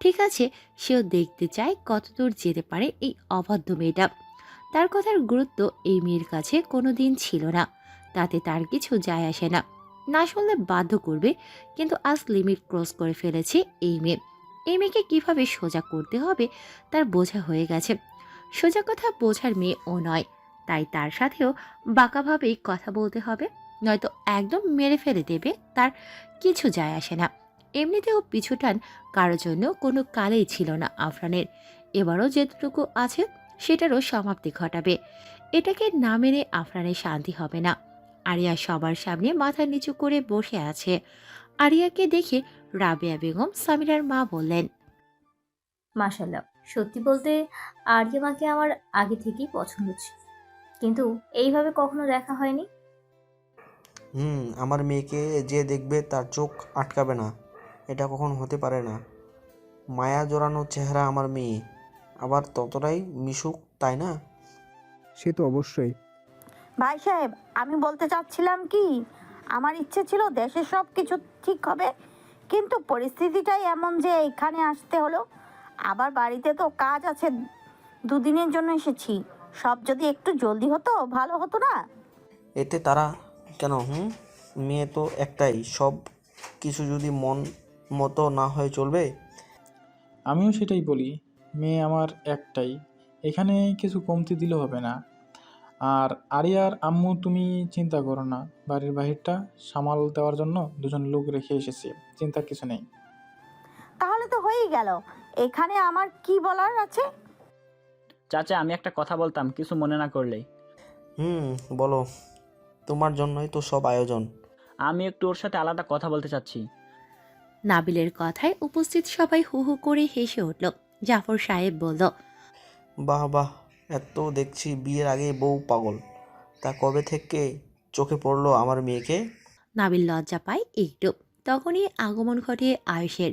ঠিক আছে, সেও দেখতে চায় কতদূর যেতে পারে এই অবাধ্য মেয়েটা। তার কথার গুরুত্ব এই মেয়ের কাছে কোনো দিন ছিল না, তাতে তার কিছু যায় আসে না। না শুনলে বাধ্য করবে, কিন্তু আজ লিমিট ক্রস করে ফেলেছে এই মেয়ে। এই মেয়েকে কীভাবে সোজা করতে হবে তার বোঝা হয়ে গেছে। সোজা কথা বোঝার মেয়ে ও নয়, তাই তার সাথেও বাঁকাভাবেই কথা বলতে হবে, নয়তো একদম মেরে ফেলে দেবে। তার কিছু যায় আসে না। এমনিতেও পিছুটান কারোর জন্য কোনো কালেই ছিল না আফরানের। এবারও যেটুকু আছে সেটারও সমাপ্তি ঘটাবে। এটাকে না মেনে আফরানের শান্তি হবে না। আরিয়া সবার সামনে মাথা নিচু করে বসে আছে। আরিয়াকে দেখে রাবেয়া বেগম সামিরার মা বললেন, মাশাল্লাহ, সত্যি বলতে আর্যমাকে আমার আগে থেকেই পছন্দ ছিল, কিন্তু এইভাবে কখনো দেখা হয়নি। আমার মেয়েকে যে দেখবে তার চোখ আটকাবে না, এটা কখন হতে পারে না। মায়া জড়ানো চেহারা আমার মেয়ে, আবার ততটাই মিশুক, তাই না? সে তো অবশ্যই। ভাই সাহেব, আমি বলতে চাচ্ছিলাম কি, আমার ইচ্ছে ছিল দেশের সব কিছু ঠিক হবে, কিন্তু পরিস্থিতিটাই এমন যে এখানে আসতে হলো। আবার বাড়িতে তো কাজ আছে, দুদিনের জন্য এসেছি। সব যদি একটু জলদি হতো ভালো হতো না? এতে তারা কেন? মেয়ে তো একটাই, সব কিছু যদি মন মতো না হয় চলবে? আমিও সেটাই বলি, মেয়ে আমার একটাই, এখানে কিছু কমতি দিলেও হবে না। আর আরিয়ার আম্মু তুমি চিন্তা করো না, বাড়ির বাহিরটা সামাল দেওয়ার জন্য দুজন লোক রেখে এসেছি, চিন্তার কিছু নেই। তাহলে তো হয়েই গেল। এখানে আমার কি বলার আছে? চাচা, আমি একটা কথা বলতাম, কিছু মনে না করলেই। বলো, তোমার জন্যই তো সব আয়োজন। আমি একটু ওর সাথে আলাদা কথা বলতে চাচ্ছি। নাবিলের কথায় উপস্থিত সবাই হু হু করে হেসে উঠল। জাফর সাহেব বলল, বাহ বাহ, এত দেখছি বিয়ের আগে বউ পাগল। তা কবে থেকে চোখে পড়লো আমার মেয়েকে? নাবিল লজ্জা পায় একটু। তখনই আগমন ঘটে আয়েশের।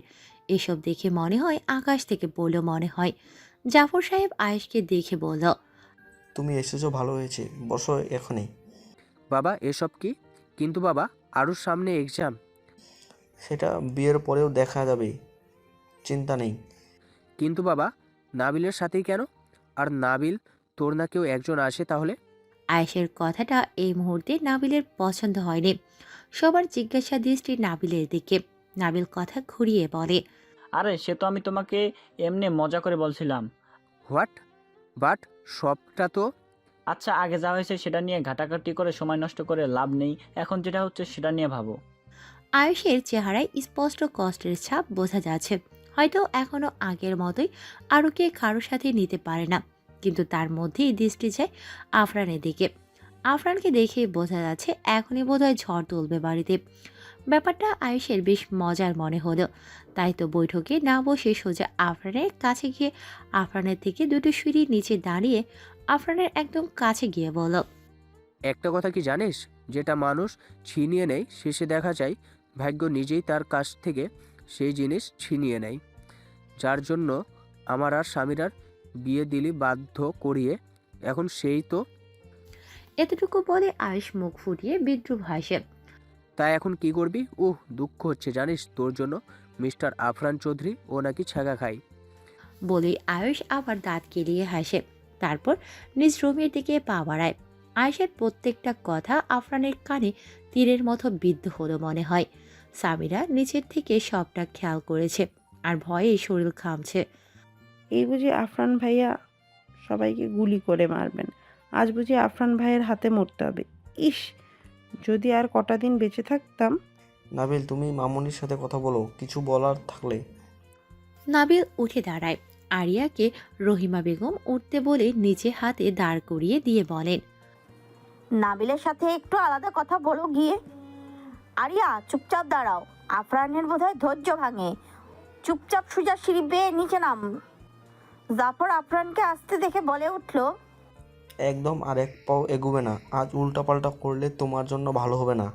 এসব দেখে মনে হয় আকাশ থেকে পড়লো মনে হয়। জাফর সাহেব আয়েশকে দেখে বলল, তুমি এসেছো, ভালো হয়েছে, বসো এখনই। বাবা এসব কি? কিন্তু বাবা, আরুর সামনে এক্সাম। সেটা বিয়ের পরেও দেখা যাবে, চিন্তা নেই। কিন্তু বাবা, নাবিলের সাথেই কেন? আর নাবিল তোর না কেউ একজন আসে তাহলে? আয়েশের কথাটা এই মুহূর্তে নাবিলের পছন্দ হয়নি। সবার জিজ্ঞাসা দৃষ্টি নাবিলের দিকে। নাবিল কথা ঘুরিয়ে বলে, আরে সে তো আমি তোমাকে এমনি মজা করে বলছিলাম। হোয়াট? বাট সবটা তো। আচ্ছা, আগে যা হয়েছে সেটা নিয়ে ঘাটাঘাটি করে সময় নষ্ট করে লাভ নেই, এখন যেটা হচ্ছে সেটা নিয়ে ভাবো। আয়েশের চেহারায় স্পষ্ট কষ্টের ছাপ বোঝা যাচ্ছে। হয়তো এখনো আগের মতোই আরুকে কারোর সাথে নিতে পারে না, কিন্তু তার মধ্যেই দৃষ্টি যায় আফরানের দিকে। আফরানকে দেখেই বোঝা যাচ্ছে এখনই বোধহয় ঝড় তুলবে বাড়িতে। ব্যাপারটা আয়েশের বেশ মজার মনে হলো। তাই তো বৈঠকে না বসে সোজা আফরানের কাছে গিয়ে আফরানের থেকে দুটো সিঁড়ি নিচে দাঁড়িয়ে আফরানের একদম কাছে গিয়ে বলল, একটা কথা কি জানিস, যেটা মানুষ ছিনিয়ে নেয় শেষে দেখা যায় ভাগ্য নিজেই তার কাছ থেকে সেই জিনিস ছিনিয়ে নেয়। যার জন্য আমার আর স্বামীরার বিয়ে দিলি বাধ্য করিয়ে, এখন সেই তো। এতটুকু বলে আয়েশ মুখ ফুটিয়ে বিদ্রুপ হাসে। তাই এখন কি করবি? দুঃখ হচ্ছে জানিস তোর জন্য। মিস্টার আফরান চৌধুরী ও নাকি ছ্যাঁকা খায়। বলেই আয়েশ আবার দাঁত কেলিয়ে হাসে। তারপর নিজ রুমের দিকে পা বাড়ায়। আয়েশের প্রত্যেকটা কথা আফরানের কানে তীরের মতো বিদ্ধ হলো মনে হয়। সামিরা নিচের থেকে সবটা খেয়াল করেছে আর ভয়ে শরীর ঘামছে। এই বুঝি আফরান ভাইয়া সবাইকে গুলি করে মারবেন? আজ বুঝি আফরান ভাইয়ের হাতে মরতে হবে। ইস, যদি আর কটা দিন বেঁচে থাকতাম। নাবিল, তুমি মামুনির সাথে কথা বলো, কিছু বলার থাকলে। নাবিল উঠে দাঁড়ায়। আরিয়াকে রহিমা বেগম উঠতে বলে নিচে হাতে দাঁড় করিয়ে দিয়ে বলেন, নাবিলের সাথে একটু আলাদা কথা বলো গিয়ে। আরিয়া, চুপচাপ দাঁড়াও। আফরানের বোধহয় ধৈর্য ভাঙে। চুপচাপ সোজা সিঁড়ি বেয়ে নিচে নাম। জাফর আফরানকে আসতে দেখে বলে উঠল, একদম আর এক পাও এগুবে না, আজ উল্টাপাল্টা করলে তোমার জন্য ভালো হবে না।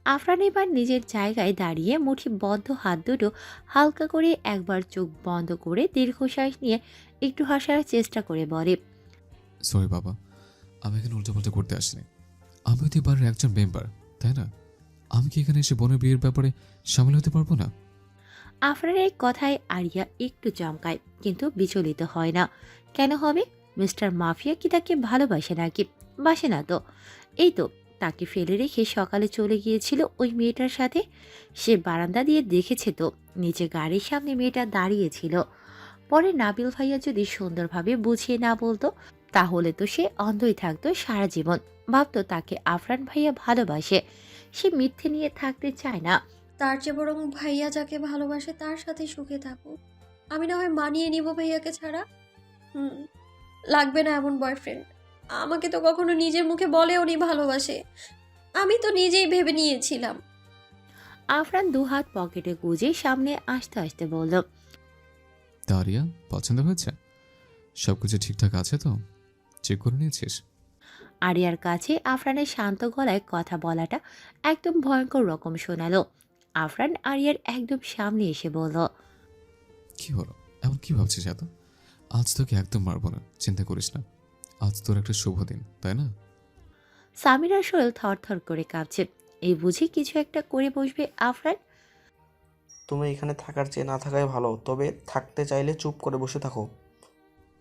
আফরান এবার নিজের জায়গায় দাঁড়িয়ে মুঠিবদ্ধ হাত দুটো হালকা করে একবার চোখ বন্ধ করে দীর্ঘশ্বাস নিয়ে একটু হাসার চেষ্টা করে বলে, সরি বাবা, আমি এখানে উল্টাপাল্টা করতে আসিনি। আমি তো বাড়ির একজন মেম্বার, তাই না? আমি কি এখানে এসে বোনের বিয়ের ব্যাপারে সামিল হতে পারবো না? আফরানের কথায় আরিয়া একটু চমকায়, কিন্তু বিচলিত হয় না। কেন হবে? মিস্টার মাফিয়া কি তাকে ভালোবাসে নাকি? বাসে না তো। এই তো তাকে ফেলে রেখে সকালে চলে গিয়েছিল ওই মেয়েটার সাথে। সে বারান্দা দিয়ে দেখেছে তো নিচে গাড়ির সামনে মেয়েটা দাঁড়িয়েছিল। পরে নাবিল ভাইয়া যদি সুন্দরভাবে বুঝিয়ে না বলতো, তাহলে তো সে অন্ধই থাকতো সারা জীবন। ভাবতো তাকে আফরান ভাইয়া ভালোবাসে, সে মিথ্যে নিয়ে থাকতে চায় না। তার চেয়ে বরং ভাইয়া যাকে ভালোবাসে তার সাথে সুখে থাকুক। আমি না হয় মানিয়ে নিব ভাইয়াকে ছাড়া। লাগবে না এমন বয়ফ্রেন্ড। আমাকে তো কখনো নিজের মুখে বলেও নি ভালোবাসে। আমি তো নিজেই ভেবে নিয়েছিলাম। আফরান দুহাত পকেটে গুজে সামনে আসতে আসতে বলল, দাঁড়িয়া, পছন্দ হয়েছে? সবকিছু ঠিকঠাক আছে তো? চেক করে নিয়েছিস? আরিয়ার কাছে আফরানের শান্ত গলায় কথা বলাটা একদম ভয়ঙ্কর রকম শোনালো। আফরান আরিয়ার একদম সামনে এসে বলল, কি হলো, এমন কি ভাবছিস এত? আজ তোকে একদম মারবো না, চিন্তা করিস না। আজ তোর একটা শুভ দিন, তাই না? সামিরার শরীর থরথর করে কাঁপছে। এই বুঝি কিছু একটা করে বসবে আফরান। তুমি এখানে থাকার চেয়ে না থাকাই ভালো, তবে থাকতে চাইলে চুপ করে বসে থাকো।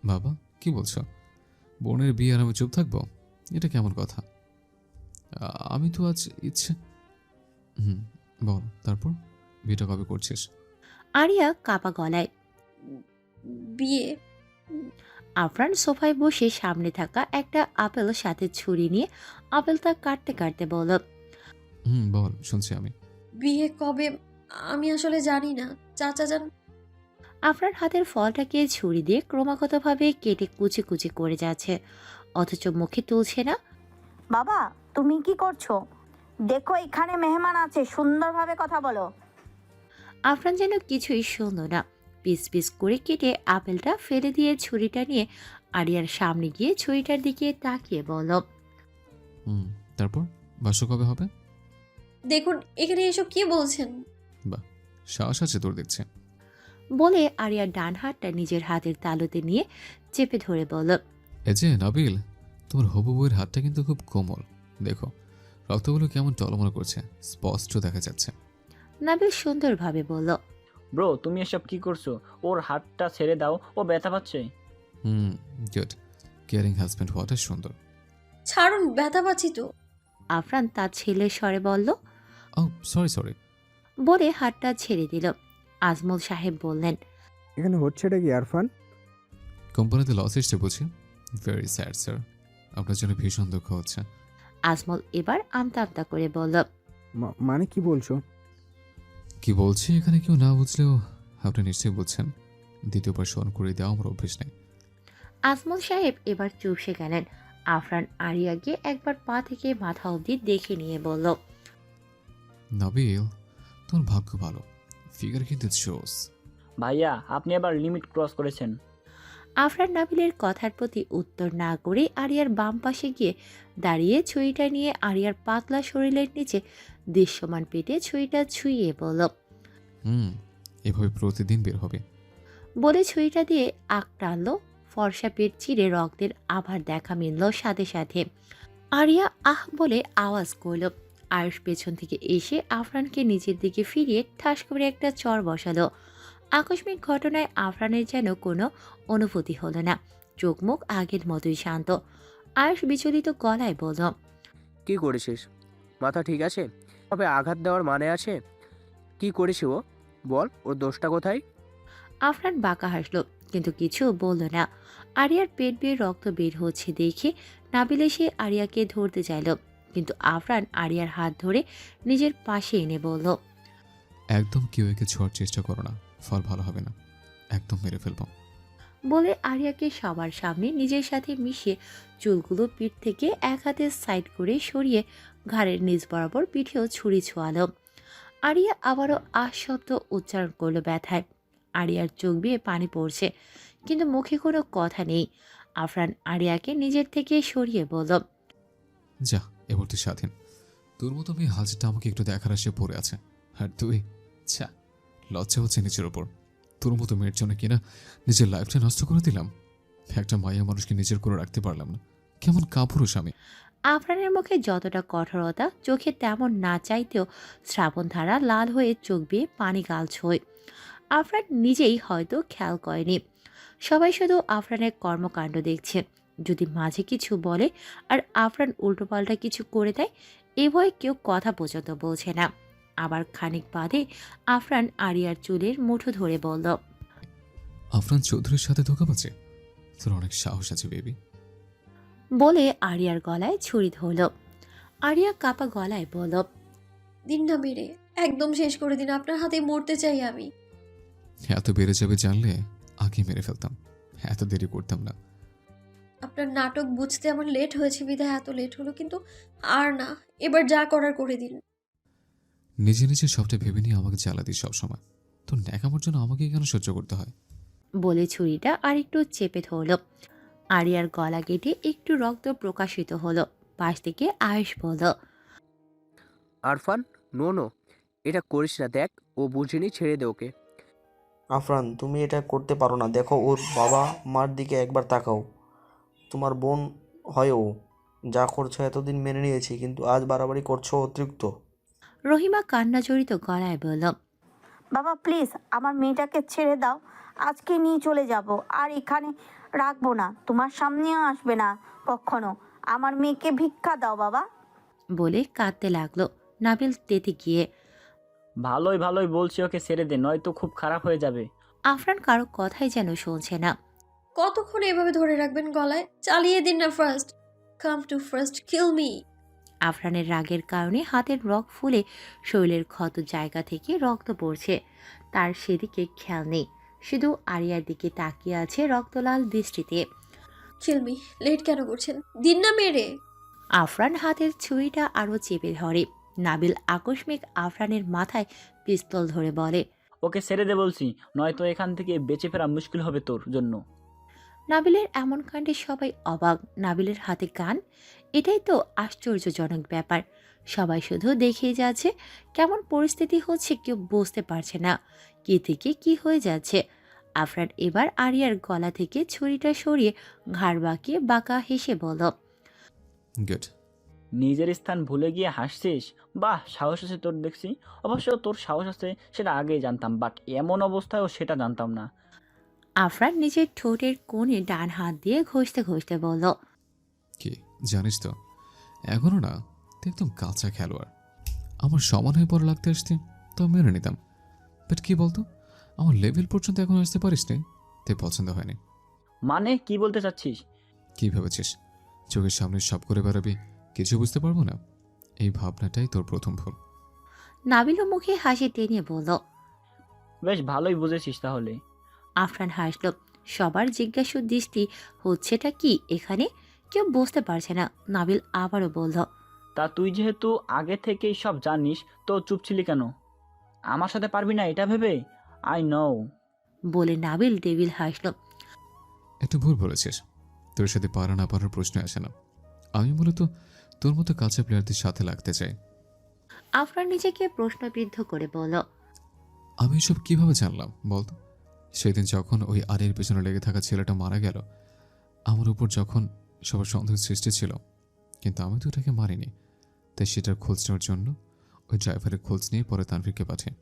বাবা, কি বলছো? বোনের বিয়ে আর আমি চুপ থাকবো? এটা কেমন কথা? আমি তো আজ ইচ্ছে। বল, তারপর বিয়েটা কবে করছিস? আরিয়া কাপা গলায়। বিয়ে? আফরান সোফায় বসে সামনে থাকা একটা আপেল সাথে ছুরি নিয়ে আপেলটা কাটতে কাটতে বলল, বল, শুনছি আমি। বিয়ে কবে আমি আসলে জানি না। চাচা যান। আফরান হাতের ফলটাকে ছুরি দিয়ে ক্রমাগতভাবে কেটে কুচি কুচি করে যাচ্ছে, অথচ মুখে তুলছে না। বাবা, তুমি কি করছো? দেখো এখানে মেহমান আছে, সুন্দরভাবে কথা বলো। আফরান যেন কিছুই শুনল না। পিস পিস করে কেটে আপেলটা ফেলে দিয়ে ছুরিটা নিয়ে আরিয়ার সামনে গিয়ে ছুরিটার দিকে তাকিয়ে বলল, তারপর বাসর কবে হবে? দেখুন, এখানে এসব কি বলছেন? বাহ, সাহস আছে তোর দেখছে। বলে আরিয়ার ডান হাতটা নিজের হাতের তালুতে নিয়ে চেপে ধরে বলল, এই যে নাবিল, তোমার হবু বউয়ের হাতটা কিন্তু খুব কোমল। দেখো, রক্তগুলো কেমন টলমল করছে, স্পষ্ট দেখা যাচ্ছে। নাবিল সুন্দরভাবে বলল, ব্রো, তুমি এসব কি করছো? ওর হাতটা ছেড়ে দাও, ও ব্যথা পাচ্ছে। গুড। কেয়ারিং হাজব্যান্ড হওয়াটা সুন্দর। ছাড়ুন, ব্যথা পাচ্ছি তো। আফরান তার ছেলের স্বরে বলল। ও সরি। বলে হাতটা ছেড়ে দিল। আজমল সাহেব বললেন, এখানে হচ্ছেটা কি আরফান? কোম্পানিতে লস এসছে বুঝি? ভেরি স্যাড স্যার, আপনার জন্য ভীষণ দুঃখ হচ্ছে। আজমল এবার আমতা আমতা করে বলল, মানে কি বলছো? কি বলছি এখানে কেউ না বুঝলেও আপনি নিশ্চয়ই বুঝছেন। দ্বিতীয়বার স্মরণ করে দেওয়া আমার অভ্যেস নেই। আজমল সাহেব এবার চুপসে গেলেন। আফরান আরিয়াকে একবার পা থেকে মাথা অবধি দেখে নিয়ে বলল, নাবিল, তোর ভাগ্য ভালো, ফিগার কিন্তু শোস। ভাইয়া আপনি আবার লিমিট ক্রস করেছেন। আফরান নাবিলের কথার প্রতি উত্তর না করে আরিয়ার বাম পাশে গিয়ে দাঁড়িয়ে ছুরিটা নিয়ে আরিয়ার পাতলা শরীরের নিচে দৃশ্যমান পেটে ছুরিটা ছুঁয়ে বলল, এভাবে প্রতিদিন বের হবে। বলে ছুরিটা দিয়ে আগ টানলো। ফর্সা পেট চিরে রক্তের আভার দেখা মিলল সাথে সাথে। আরিয়া আহ বলে আওয়াজ করল। আয়ুষ পেছন থেকে এসে আফরানকে নিজের দিকে ফিরিয়ে ঠাস করে একটা চর বসালো। আকস্মিক ঘটনায় আফরানের যেন কোনো অনুভূতি হলো না, চোখ মুখ আগের মতোই শান্ত। আয়ুষ বিচলিত গলায় বলল, কি করেছিস? মাথা ঠিক আছে? তবে আঘাত দেওয়ার মানে আছে? কি করেছে ও? বল, ওর দোষটা কোথায়? আফরান বাঁকা হাসলো কিন্তু কিছু বলল না। আরিয়ার পেট বেয়ে রক্ত বের হচ্ছে দেখে নাবিল এসে আরিয়াকে ধরতে চাইল, কিন্তু আফরান আরিয়ার হাত ধরে নিজের পাশে এনে বলল, একদম কেউ একে ছোঁয়ার চেষ্টা করো না, ফল ভালো হবে না, একদম মেরে ফেলবো। বলে আরিয়াকে সবার সামনে নিজের সাথে মিশিয়ে চুলগুলো পিঠ থেকে এক হাতে সাইড করে সরিয়ে ঘাড়ের নিচ বরাবর পিঠেও ছুরি ছোয়ালো। আরিয়া আবারও আহ শব্দ উচ্চারণ করলো ব্যথায়। আরিয়ার চোখ বেয়ে পানি পড়ছে কিন্তু মুখে কোনো কথা নেই। আফরান আরিয়াকে নিজের থেকে সরিয়ে বলল, যা, এবার তুই স্বাধীন। তোর মতো মেয়ে হাজিরটা আমাকে একটু দেখার আসে পড়ে আছে, আর তুই ছা, লজ্জা হচ্ছে নিজের ওপর। তোর মতো মেয়ের জন্য কিনা নিজের লাইফটা নষ্ট করে দিলাম। একটা মায়া মানুষকে নিজের করে রাখতে পারলাম না, কেমন কাপুরুষ আমি। আফরানের মুখে যতটা কঠোরতা, চোখে তেমন না চাইতেও শ্রাবণধারা লাল হয়ে চোখ বেয়ে পানি গালছয়। আফরান নিজেই হয়তো খেয়াল করেনি। সবাই শুধু আফরানের কর্মকাণ্ড দেখছে। যদি মাঝে কিছু বলে আর আফরান উল্টোপাল্টা কিছু করে দেয়, এ ভয়ে কেউ কথা পর্যন্ত বলছে না। আবার খানিক বাদে আফরান আরিয়ার চুলের মুঠো ধরে বলল, আফরান চৌধুরীর সাথে ধোকা পাচ্ছে? তোর অনেক সাহস আছে বেবি। বলে আরিয়ার গলায় ছুরি ধরল। আরিয়া কাপা গলায় বলল, দিন না মেরে একদম শেষ করে দিন, আপনার হাতে মরতে চাই আমি। এত বেড়ে যাবে জানলে আগে মেরে ফেলতাম, এত দেরি করতাম না। আপনার নাটক বুঝতে আমার লেট হয়েছে বিধায় এত লেট হলো, কিন্তু আর না, এবার যা করার করে দিন। নিজে নিজে সবটা ভেবে নিয়ে আমাকে জ্বালা দিস সবসময়। তোর ন্যাকামোর জন্য আমাকে কেন সহ্য করতে হয়? বলে ছুরিটা আরেকটু চেপে ধরল। আরিয়ার গলা কেটে একটু রক্ত প্রকাশিত হলো। পাশ থেকে আয়েশ বলল, আরফান, নো নো, এটা করিস না। দেখ, ও বুঝিনি, ছেড়ে দে ওকে। আফরান, তুমি এটা করতে পারো না। দেখো, ওর বাবা মার দিকে একবার তাকাও। তোমার বোন হয় ও। যা করছো এতদিন মেনে নিয়েছি, কিন্তু আজ বাড়াবাড়ি করছো অতিরিক্ত। রহিমা কান্না জড়িত গলায় বলল, বাবা প্লিজ আমার মেয়েটাকে ছেড়ে দাও, আজকে নিয়ে চলে যাব, আর এখানে রাখবো না, তোমার সামনেও আসবে না কখনো। আমার মেয়েকে ভিক্ষা দাও বাবা। বলে কাঁদতে লাগলো। নাবিল তেতে গিয়ে, ভালোই ভালোই বলছি ওকে ছেড়ে দে, নয়তো খুব খারাপ হয়ে যাবে। আফরান কারো কথাই যেন শুনছে না। কতক্ষণ এভাবে ধরে রাখবেন গলায়? চালিয়ে দিন না first. Come to first kill me. আফরানের রাগের কারণে হাতের রগ ফুলে শরীরের ক্ষত জায়গা থেকে রক্ত পড়ছে। তার সেদিকে খেয়াল নেই, শুধু আরিয়ার দিকে তাকিয়ে আছে রক্তলাল দৃষ্টিতে। কিল মি, লেট কেন করছেন? দিন না মেরে। আফরান হাতের ছুরিটা আরো চেপে ধরে। নাবিল আকস্মিক আফরানের মাথায় পিস্তল ধরে বলে, ওকে ছেড়ে দে বলছি, নয়তো এখান থেকে বেঁচে ফেরা মুশকিল হবে তোর জন্য। নাবিলের এমন কাণ্ডে সবাই অবাক। নাবিলের হাতে গান, এটাই তো আশ্চর্যজনক ব্যাপার। সবাই শুধু দেখেই যাচ্ছে। কেমন পরিস্থিতি হচ্ছে কেউ বুঝতে পারছে না, কে থেকে কি হয়ে যাচ্ছে। আফরান এবার আরিয়ার গলা থেকে ছুরিটা সরিয়ে ঘাড় বাঁকিয়ে বাঁকা হেসে বলল, গুড। নিজের স্থান ভুলে গিয়ে হাসছিস? বাহ, সাহস আছে তোর দেখছি। অবশ্য তোর সাহস আছে সেটা আগেই জানতাম, বাট এমন অবস্থায়ও সেটা জানতাম না। আফরান নিজের ঠোঁটের কোণে ডান হাত দিয়ে ঘষতে ঘষতে বলল, কি জানিস তো, এখনো না তুই একদম কাঁচা খেলোয়াড়। আমার সমান হয়ে পড়া লাগতে আসতে তো মেনে নিতাম, বাট কি বলতো, আমার লেভেল পর্যন্ত এখন আসতে পারিস নি, তাই পছন্দ হয়নি। মানে কি বলতে চাচ্ছিস? কি ভেবেছিস চোখের সামনে সব করে বেড়াবি, কিছু বুঝতে পারবো না? এই ভাবনাটাই তোর প্রথম ভুল। নাবিলও মুখে হাসি টেনে বলল, বেশ ভালোই বুঝেছিস তাহলে। আফরান হাসল। সবার জিজ্ঞাসু দৃষ্টি হচ্ছেটা কি এখানে? কেউ বুঝতে পারছে না। নাবিল আবারও বলল, তা তুই যেহেতু আগে থেকেই সব জানিস তো চুপ ছিলি কেন? আমার সাথে পারবি না এটা ভেবে? I know. বলে নাবিল টেবিল হাসল। একটু ভুল বলেছিস, তোর সাথে পারা না পারার প্রশ্ন আসে না। আমি মূলত তোর মতো কাছে প্লেয়ারদের সাথে লাগতে চাই। আফরান নিজেকে প্রশ্নবিদ্ধ করে বলল, আমি এসব কিভাবে জানলাম বলতো? সেদিন যখন ওই আরের পেছনে লেগে থাকা ছেলেটা মারা গেল, আমার উপর যখন সবার সন্দেহ সৃষ্টি ছিল, কিন্তু আমি তো ওটাকে মারিনি। তাই সেটার খোঁজ নেওয়ার জন্য ওই ড্রাইভারের খোঁজ নিয়ে পরে তানভীরকে পাঠাই।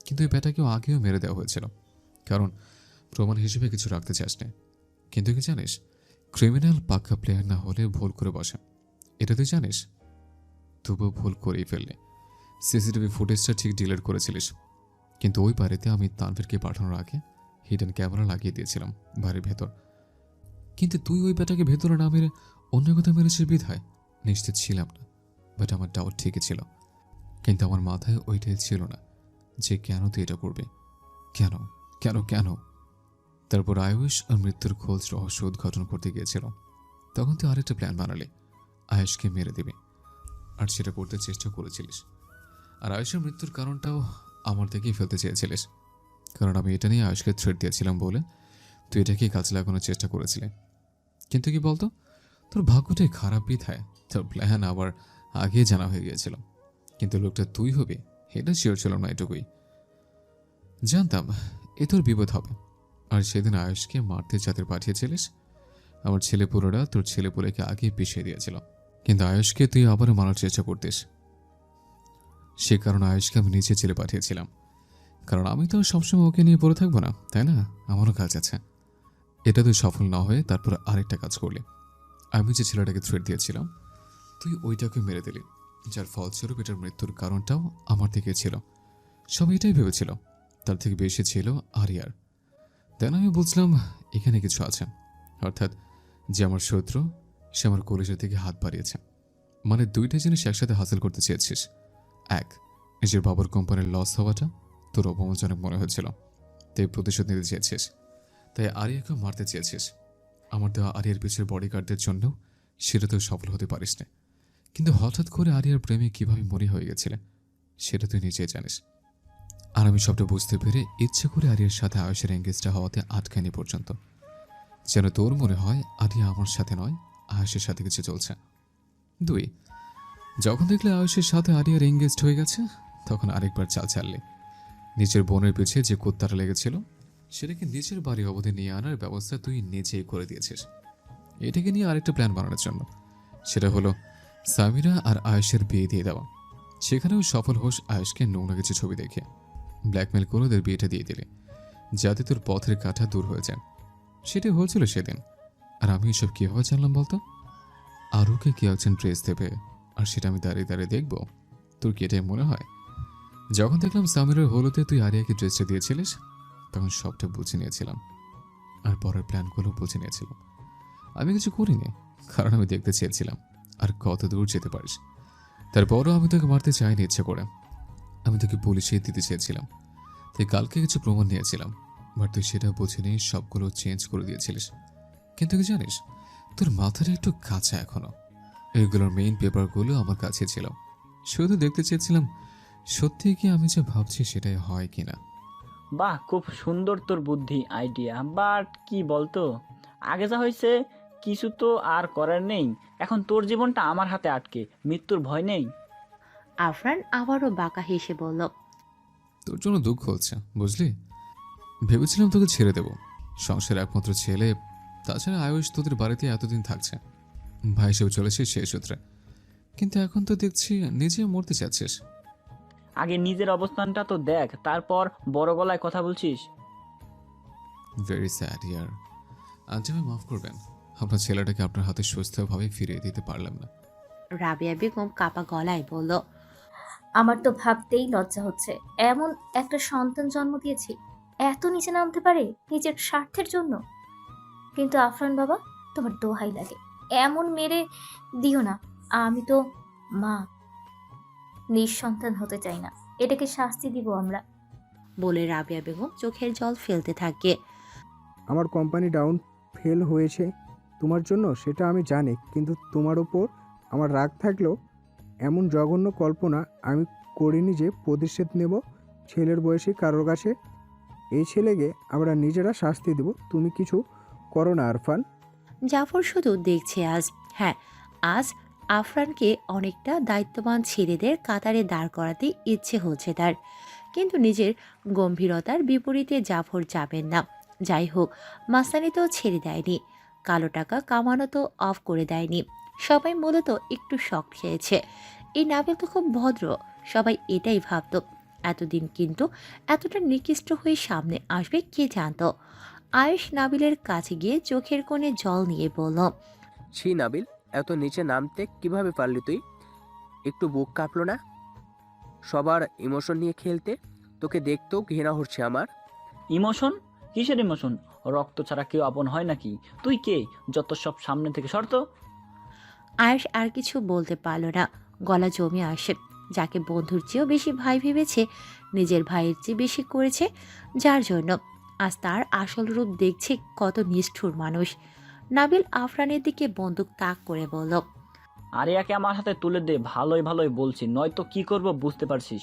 কিন্তু ওই ব্যাটাকেও আগেও মেরে দেওয়া হয়েছিল, কারণ প্রমাণ হিসেবে কিছু রাখতে চাস না। কিন্তু কি জানিস, ক্রিমিনাল পাক্কা প্লেয়ার না হলে ভুল করে বসে, এটা তুই জানিস? তবুও ভুল করেই ফেললে। সিসিটিভি ফুটেজটা ঠিক ডিলিট করেছিলিস, কিন্তু ওই বাড়িতে আমি তানভীরকে পাঠানোর আগে হিডেন ক্যামেরা লাগিয়ে দিয়েছিলাম বাড়ির ভেতর। কিন্তু তুই ওই ব্যাটাকে ভেতরে না মেরে অন্য কোথাও মেরেছিস বিধায় নিশ্চিত ছিলাম না, বাট আমার ডাউট ঠিকই ছিল। কিন্তু আমার মাথায় ওইটাই ছিল না যে কেন তুই এটা করবে, কেন কেন কেন। তারপর আয়ুষ আর মৃত্যুর খোঁজ রহস্য উদ্ঘাটন করতে গিয়েছিল, তখন তুই আরেকটা প্ল্যান বানালি, আয়ুষকে মেরে দিবি, আর সেটা করতে চেষ্টা করেছিলিস। আর আয়ুষের মৃত্যুর কারণটাও আমার থেকেই ফেলতে চেয়েছিলিস, কারণ আমি এটা নিয়ে আয়ুষকে থ্রেট দিয়েছিলাম বলে তুই এটাকেই কাজে লাগানোর চেষ্টা করেছিলি। কিন্তু কি বলতো, তোর ভাগ্যটাই খারাপ বিধায় তোর প্ল্যান আবার আগেই জানা হয়ে গিয়েছিল। কিন্তু লোকটা তুই হবি এটা শিওর ছিল না, এটুকুই জানতাম এ তোর বিপদ হবে। আর সেদিন আয়ুষকে মারতে যাদের পাঠিয়েছিলিস, আমার ছেলেপুলেরা তোর ছেলেপুলেকে আগেই পিছিয়ে দিয়েছিল, কিন্তু আয়ুষকে তুই আবারও মারার চেষ্টা করতিস। সে কারণে আয়ুষকে আমি নিচে ছেলে পাঠিয়েছিলাম, কারণ আমি তো সবসময় ওকে নিয়ে পড়ে থাকবো না, তাই না? আমারও কাজ আছে। এটা তুই সফল না হয়ে তারপর আরেকটা কাজ করলি। আমি যে ছেলেটাকে থ্রেট দিয়েছিলাম তুই ওইটাকে মেরে দিলি, যার ফলস্বরূপ এটার মৃত্যুর কারণটাও আমার থেকে ছিল। সবাই এটাই ভেবেছিল, তার থেকে বেশি ছিল আরিয়ার। দেন আমি বুঝলাম এখানে কিছু আছে, অর্থাৎ যে আমার শত্রু সে আমার কলেজের থেকে হাত বাড়িয়েছে। মানে দুইটা জিনিস একসাথে হাসিল করতে চেয়েছিস। এক, নিজের বাবার কোম্পানির লস হওয়াটা তোর অপমানজনক মনে হয়েছিল, তাই প্রতিশোধ নিতে চেয়েছিস, তাই আরিয়াকে মারতে চেয়েছিস। আমার দেওয়া আরিয়ার পিছের বডিগার্ডদের জন্য সেটা তুই সফল হতে পারিস না। কিন্তু হঠাৎ করে আরিয়ার প্রেমে কিভাবে মরি হয়ে গেছিলে সেটা তুই নিজেই জানিস। আর আমি সবটা বুঝতে পেরে ইচ্ছে করে আরিয়ার সাথে আয়ুষের এঙ্গেজটা হওয়াতে আটকায়নি পর্যন্ত, যেন তোর মনে হয় আরিয়া আমার সাথে নয় আয়ুষের সাথে কিছু চলছে। দুই, যখন দেখলে আয়ুষের সাথে আরিয়ার এঙ্গেজড হয়ে গেছে তখন আরেকবার চাল চাললে। নিজের বোনের পিছে যে কুত্তাটা লেগেছিল সেটাকে নিজের বাড়ি অবধি নিয়ে আনার ব্যবস্থা তুই নিজেই করে দিয়েছিস, এটাকে নিয়ে আরেকটা প্ল্যান বানানোর জন্য। সেটা হলো সামিরা আর আয়ুষের বিয়ে দিয়ে দেওয়া। সেখানেও সফল হোস আয়ুষকে নোংরা কিছু ছবি দেখে ব্ল্যাকমেল করে ওদের বিয়েটা দিয়ে দিলে, যাতে তোর পথের কাঁটা দূর হয়ে যায়। সেটাই হয়েছিল সেদিন। আর আমি এসব কীভাবে জানলাম বলতো? আরোকে কেউ একজন ড্রেস দেবে আর সেটা আমি দাঁড়িয়ে দাঁড়িয়ে দেখবো, তোর কি এটাই মনে হয়? যখন দেখলাম সামিরের হলুদে তুই আরিয়াকে ড্রেসটা দিয়েছিলিস তখন সবটা বুঝে নিয়েছিলাম, আর পরের প্ল্যানগুলো বুঝে নিয়েছিলাম। আমি কিছু করিনি, কারণ আমি দেখতে চেয়েছিলাম আর কত দূর যেতে পারিস। তারপরও আমি তোকে মারতে চাইনি ইচ্ছে করে, আমি তোকে পুলিশে দিতে চেয়েছিলাম, তাই কালকে কিছু প্রমাণ নিয়েছিলাম, বাট তুই সেটা বুঝে নিয়ে সবগুলো চেঞ্জ করে দিয়েছিলিস। কিন্তু কি জানিস, তোর মাথাটা একটু কাঁচা এখনো। এইগুলোর মেইন পেপারগুলো আমার কাছে ছিল, শুধু দেখতে চেয়েছিলাম সত্যি কি আমি যে ভাবছি সেটাই হয় কিনা। বাহ, খুব সুন্দর তোর বুদ্ধি, আইডিয়া, বাট কি বলতো, আগে যা হয়েছে কিছু তো আর করার নেই। এখন তোর জীবনটা আমার হাতে আটকে, মৃত্যুর ভয় নেই। আফরান আবারও বাঁকা হেসে বলল, তোর জন্য দুঃখ হচ্ছে বুঝলি। ভেবেছিলাম তোকে ছেড়ে দেব, সংসার একমাত্র ছেলে, তাছাড়া আয়ুষ তোদের বাড়িতে এতদিন থাকছে, ভাই হিসেবে চলেছিস সেই সূত্রে। কিন্তু এখন তো দেখছি নিজে মরতে চাচ্ছিস। আগে নিজের অবস্থানটা তো দেখ, তারপর বড় গলায় কথা বলছিস। ভেরি স্যাড ইয়ার। আজ আমি মাফ করবেন, আপনার ছেলেটাকে আপনার হাতে সুস্থভাবে ফিরিয়ে দিতে পারলাম না। রাবিয়া বেগম কাপা গলায় বলল, আমার তো ভাবতেই লজ্জা হচ্ছে, এমন একটা সন্তান জন্ম দিয়েছি, এত নিচে নামতে পারে নিজের স্বার্থের জন্য। কিন্তু আফরান বাবা, তোমার দোহাই লাগে, এমন মেরে দিও না। আমি তো মা, নিঃসন্তান হতে চাই না, এটাকে শাস্তি দিব আমরা। বলে রাবিয়া বেগম চোখের জল ফেলতে থাকে। আমার কোম্পানি ডাউন ফেল হয়েছে, তোমার জন্য সেটা আমি জানি, কিন্তু তোমার ওপর আমার রাগ থাকলেও এমন জঘন্য কল্পনা আমি করিনি যে প্রতিশোধ নেব ছেলের বয়সী কারোর কাছে। এই ছেলেকে আমরা নিজেরা শাস্তি দেব। তুমি কিছু করো না আরফান। জাফর শুধু দেখছে আজ। হ্যাঁ, আজ আফরানকে অনেকটা দায়িত্ববান ছেলেদের কাতারে দাঁড় করাতে ইচ্ছে হচ্ছে তার, কিন্তু নিজের গম্ভীরতার বিপরীতে জাফর যাবেন না। যাই হোক, মাস্তানি তো ছেড়ে দেয়নি, কালো টাকা কামানো তো অফ করে দেয়নি। সবাই মূলত একটু শক খেয়েছে। এই নাবিল তো খুব ভদ্র, সবাই এটাই ভাবত এতদিন, কিন্তু এতটা নিকৃষ্ট হয়ে সামনে আসবে কে জানতো। আয়েশ নাবিলের কাছে গিয়ে চোখের কোণে জল নিয়ে বলল, ছি নাবিল, এত নিচে নামতে কিভাবে পারলি তুই? একটু বুক কাঁপলো না? সবার ইমোশন নিয়ে খেলতে তোকে দেখতেও ঘৃণা হচ্ছে আমার। ইমোশন? কিসের ইমোশন? রক্ত ছাড়া কেউ আপন হয় নাকি? তুই কে? যত সব সামনে থেকে সরতো। আয়েশ আর কিছু বলতে পারল না, গলা জমে আসে। যাকে বন্ধুর চেয়েও বেশি ভাই ভেবেছে, নিজের ভাইয়ের চেয়ে বেশি করেছে, যার জন্য আজ তার আসল রূপ দেখছে কত নিষ্ঠুর মানুষ। নাবিল আফরানের দিকে বন্দুক তাক করে বলল, আরিয়াকে আমার হাতে তুলে দে, ভালোই ভালোই বলছি, নয়তো কি করব বুঝতে পারছিস।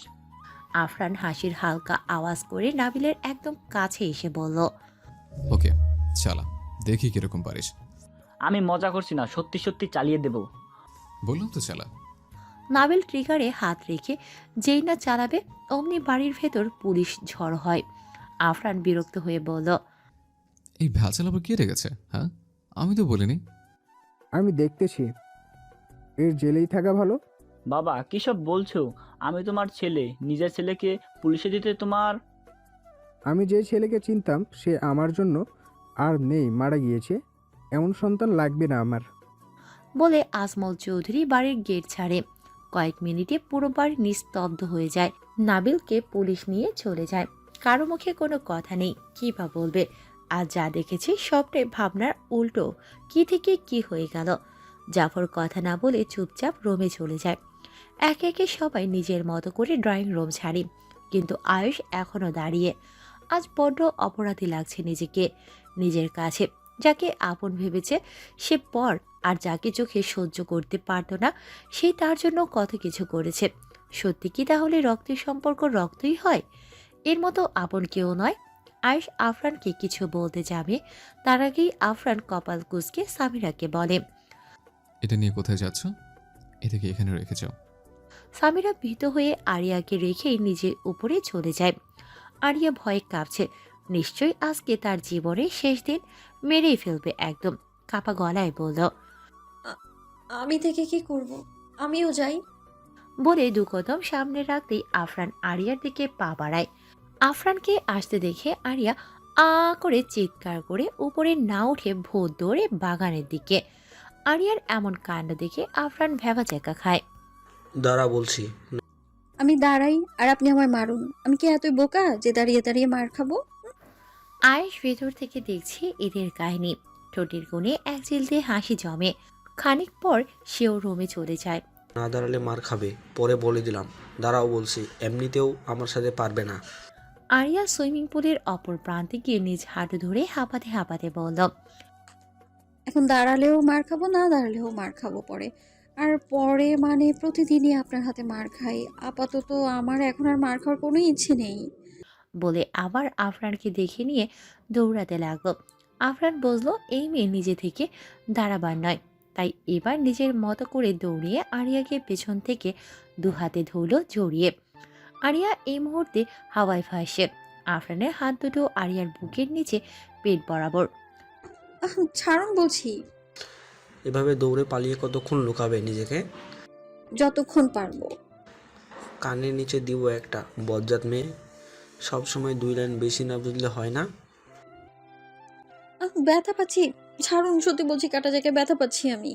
আফরান হাসির হালকা আওয়াজ করে নাবিলের একদম কাছে এসে বলল, ওকে, চালা, দেখি কিরকম পারিস। আমি মজা করছি না, সত্যি সত্যি চালিয়ে দেব। বললাম তো চালা। নাবিল ট্রিগারে হাত রেখে যেই না চালাবে অমনি বাড়ির ভেতর পুলিশ ঝড় হয়। আফরান বিরক্ত হয়ে বলল, এই ভ্যাচাল আবার কে রেগেছে? হ্যাঁ, আমি তো বলিনি। আমি দেখতেছি, এর জেলেই থাকা ভালো। বাবা কিসব বলছো? আমি তোমার ছেলে, নিজের ছেলেকে পুলিশে দিতে তোমার। আমি যে ছেলেকে চিনতাম সে আমার জন্য আর নেই, মারা গিয়েছে। এমন সন্তান লাগবে না আমার। বলে আজমল চৌধুরী বাড়ির গেট ছাড়ে। কয়েক মিনিটে পুরো বাড়ি নিস্তব্ধ হয়ে যায়। নাবিলকে পুলিশ নিয়ে চলে যায়। কারো মুখে কোনো কথা নেই, কী বা বলবে। আজ যা দেখেছি সবটাই ভাবনার উল্টো, কি থেকে কি হয়ে গেল। জাফর কথা না বলে চুপচাপ রুমে চলে যায়। একে একে সবাই নিজের মতো করে ড্রয়িং রুম ছাড়ি, কিন্তু আয়ুষ এখনও দাঁড়িয়ে। আজ বড্ড অপরাধী লাগছে নিজেকে, নিজের কাছে। যাকে আপন ভেবেছে সে পর, আর যাকে চোখে সহ্য করতে পারত না সে তার জন্য কত কিছু করেছে। সত্যি কি তাহলে রক্তের সম্পর্ক রক্তই হয়? এর মতো আপন কেউ নয়। আয়েশ আফরানকে কিছু বলতে যাবে, তার আগেই আফরান কপাল কুঁচকে সামিরাকে বলে, এটা নিয়ে কোথায় যাচ্ছ? এটাকে এখানে রেখে যাও। সামিরা ভীত হয়ে আরিয়াকে রেখেই নিজের উপরে চলে যায়। আরিয়া ভয়ে কাঁপছে, নিশ্চয়ই আজকে তার জীবনের শেষ দিন, মেরেই ফেলবে একদম। কাপা গলায় বলল, আমি থেকে কি করব? আমিও যাই। বলে দু কদম সামনে রাখতেই আফরান আরিয়ার দিকে পা বাড়ায়। আফরানকে আসতে দেখে আরিয়া আ করে চিৎকার করে উপরে না উঠে ভোর দৌড়ে বাগানের দিকে। আরিয়ার এমন কাণ্ড দেখে আফরান ভ্যাবাচ্যাকা খায়। দাঁড়া বলছি। আমি দাঁড়াই আর আপনি আমায় মারুন। আমি কি এতই বোকা যে দাঁড়িয়ে দাঁড়িয়ে মার খাবো? আয়েশ ভেতর থেকে দেখছে এদের কাহিনী। ঠোঁটের কোণে এক চিলতে হাসি জমে। খানিক পর সেও রুমে চলে যায়। না দাঁড়ালে মার খাবে, পরে বলে দিলাম। দাঁড়াও বলছি, এমনিতেও আমার সাথে পারবে না। আরিয়া সুইমিং পুলের অপর প্রান্তে গিয়ে নিজ হাঁটু ধরে হাঁপাতে হাঁপাতে বলল, এখন দাঁড়ালেও মার খাবো, না দাঁড়ালেও মার খাবো পরে। আর পরে মানে প্রতিদিনই আপনার হাতে মার খাই। আপাতত আমার এখন আর মার খাওয়ার কোনো ইচ্ছে নেই। বলে আবার আফরানকে দেখে নিয়ে দৌড়াতে লাগলো। আফরান বুঝলো এই মেয়ে নিজে থেকে দাঁড়াবার নয়, তাই এবার নিজের মতো করে দৌড়িয়ে আরিয়াকে পেছন থেকে দু হাতে ধরল জড়িয়ে। আরিয়া এই মুহূর্তে হাওয়ায় ভাসে। আফরানের হাত দুটো আরিয়ার বুকের নিচে পেট বরাবর। ছাড়ুন বলছি। এভাবে দৌড়ে পালিয়ে কতক্ষণ লুকাবে নিজেকে? যতক্ষণ পারবো। কানের নিচে দিব একটা, বজ্জাত মেয়ে। সব সময় 2 লাইন বেশি না বুঝলে হয় না? ব্যথা পাচ্ছি। ছাড়ুন, সত্যি বলছি, কাটা জায়গায় ব্যথা পাচ্ছি আমি।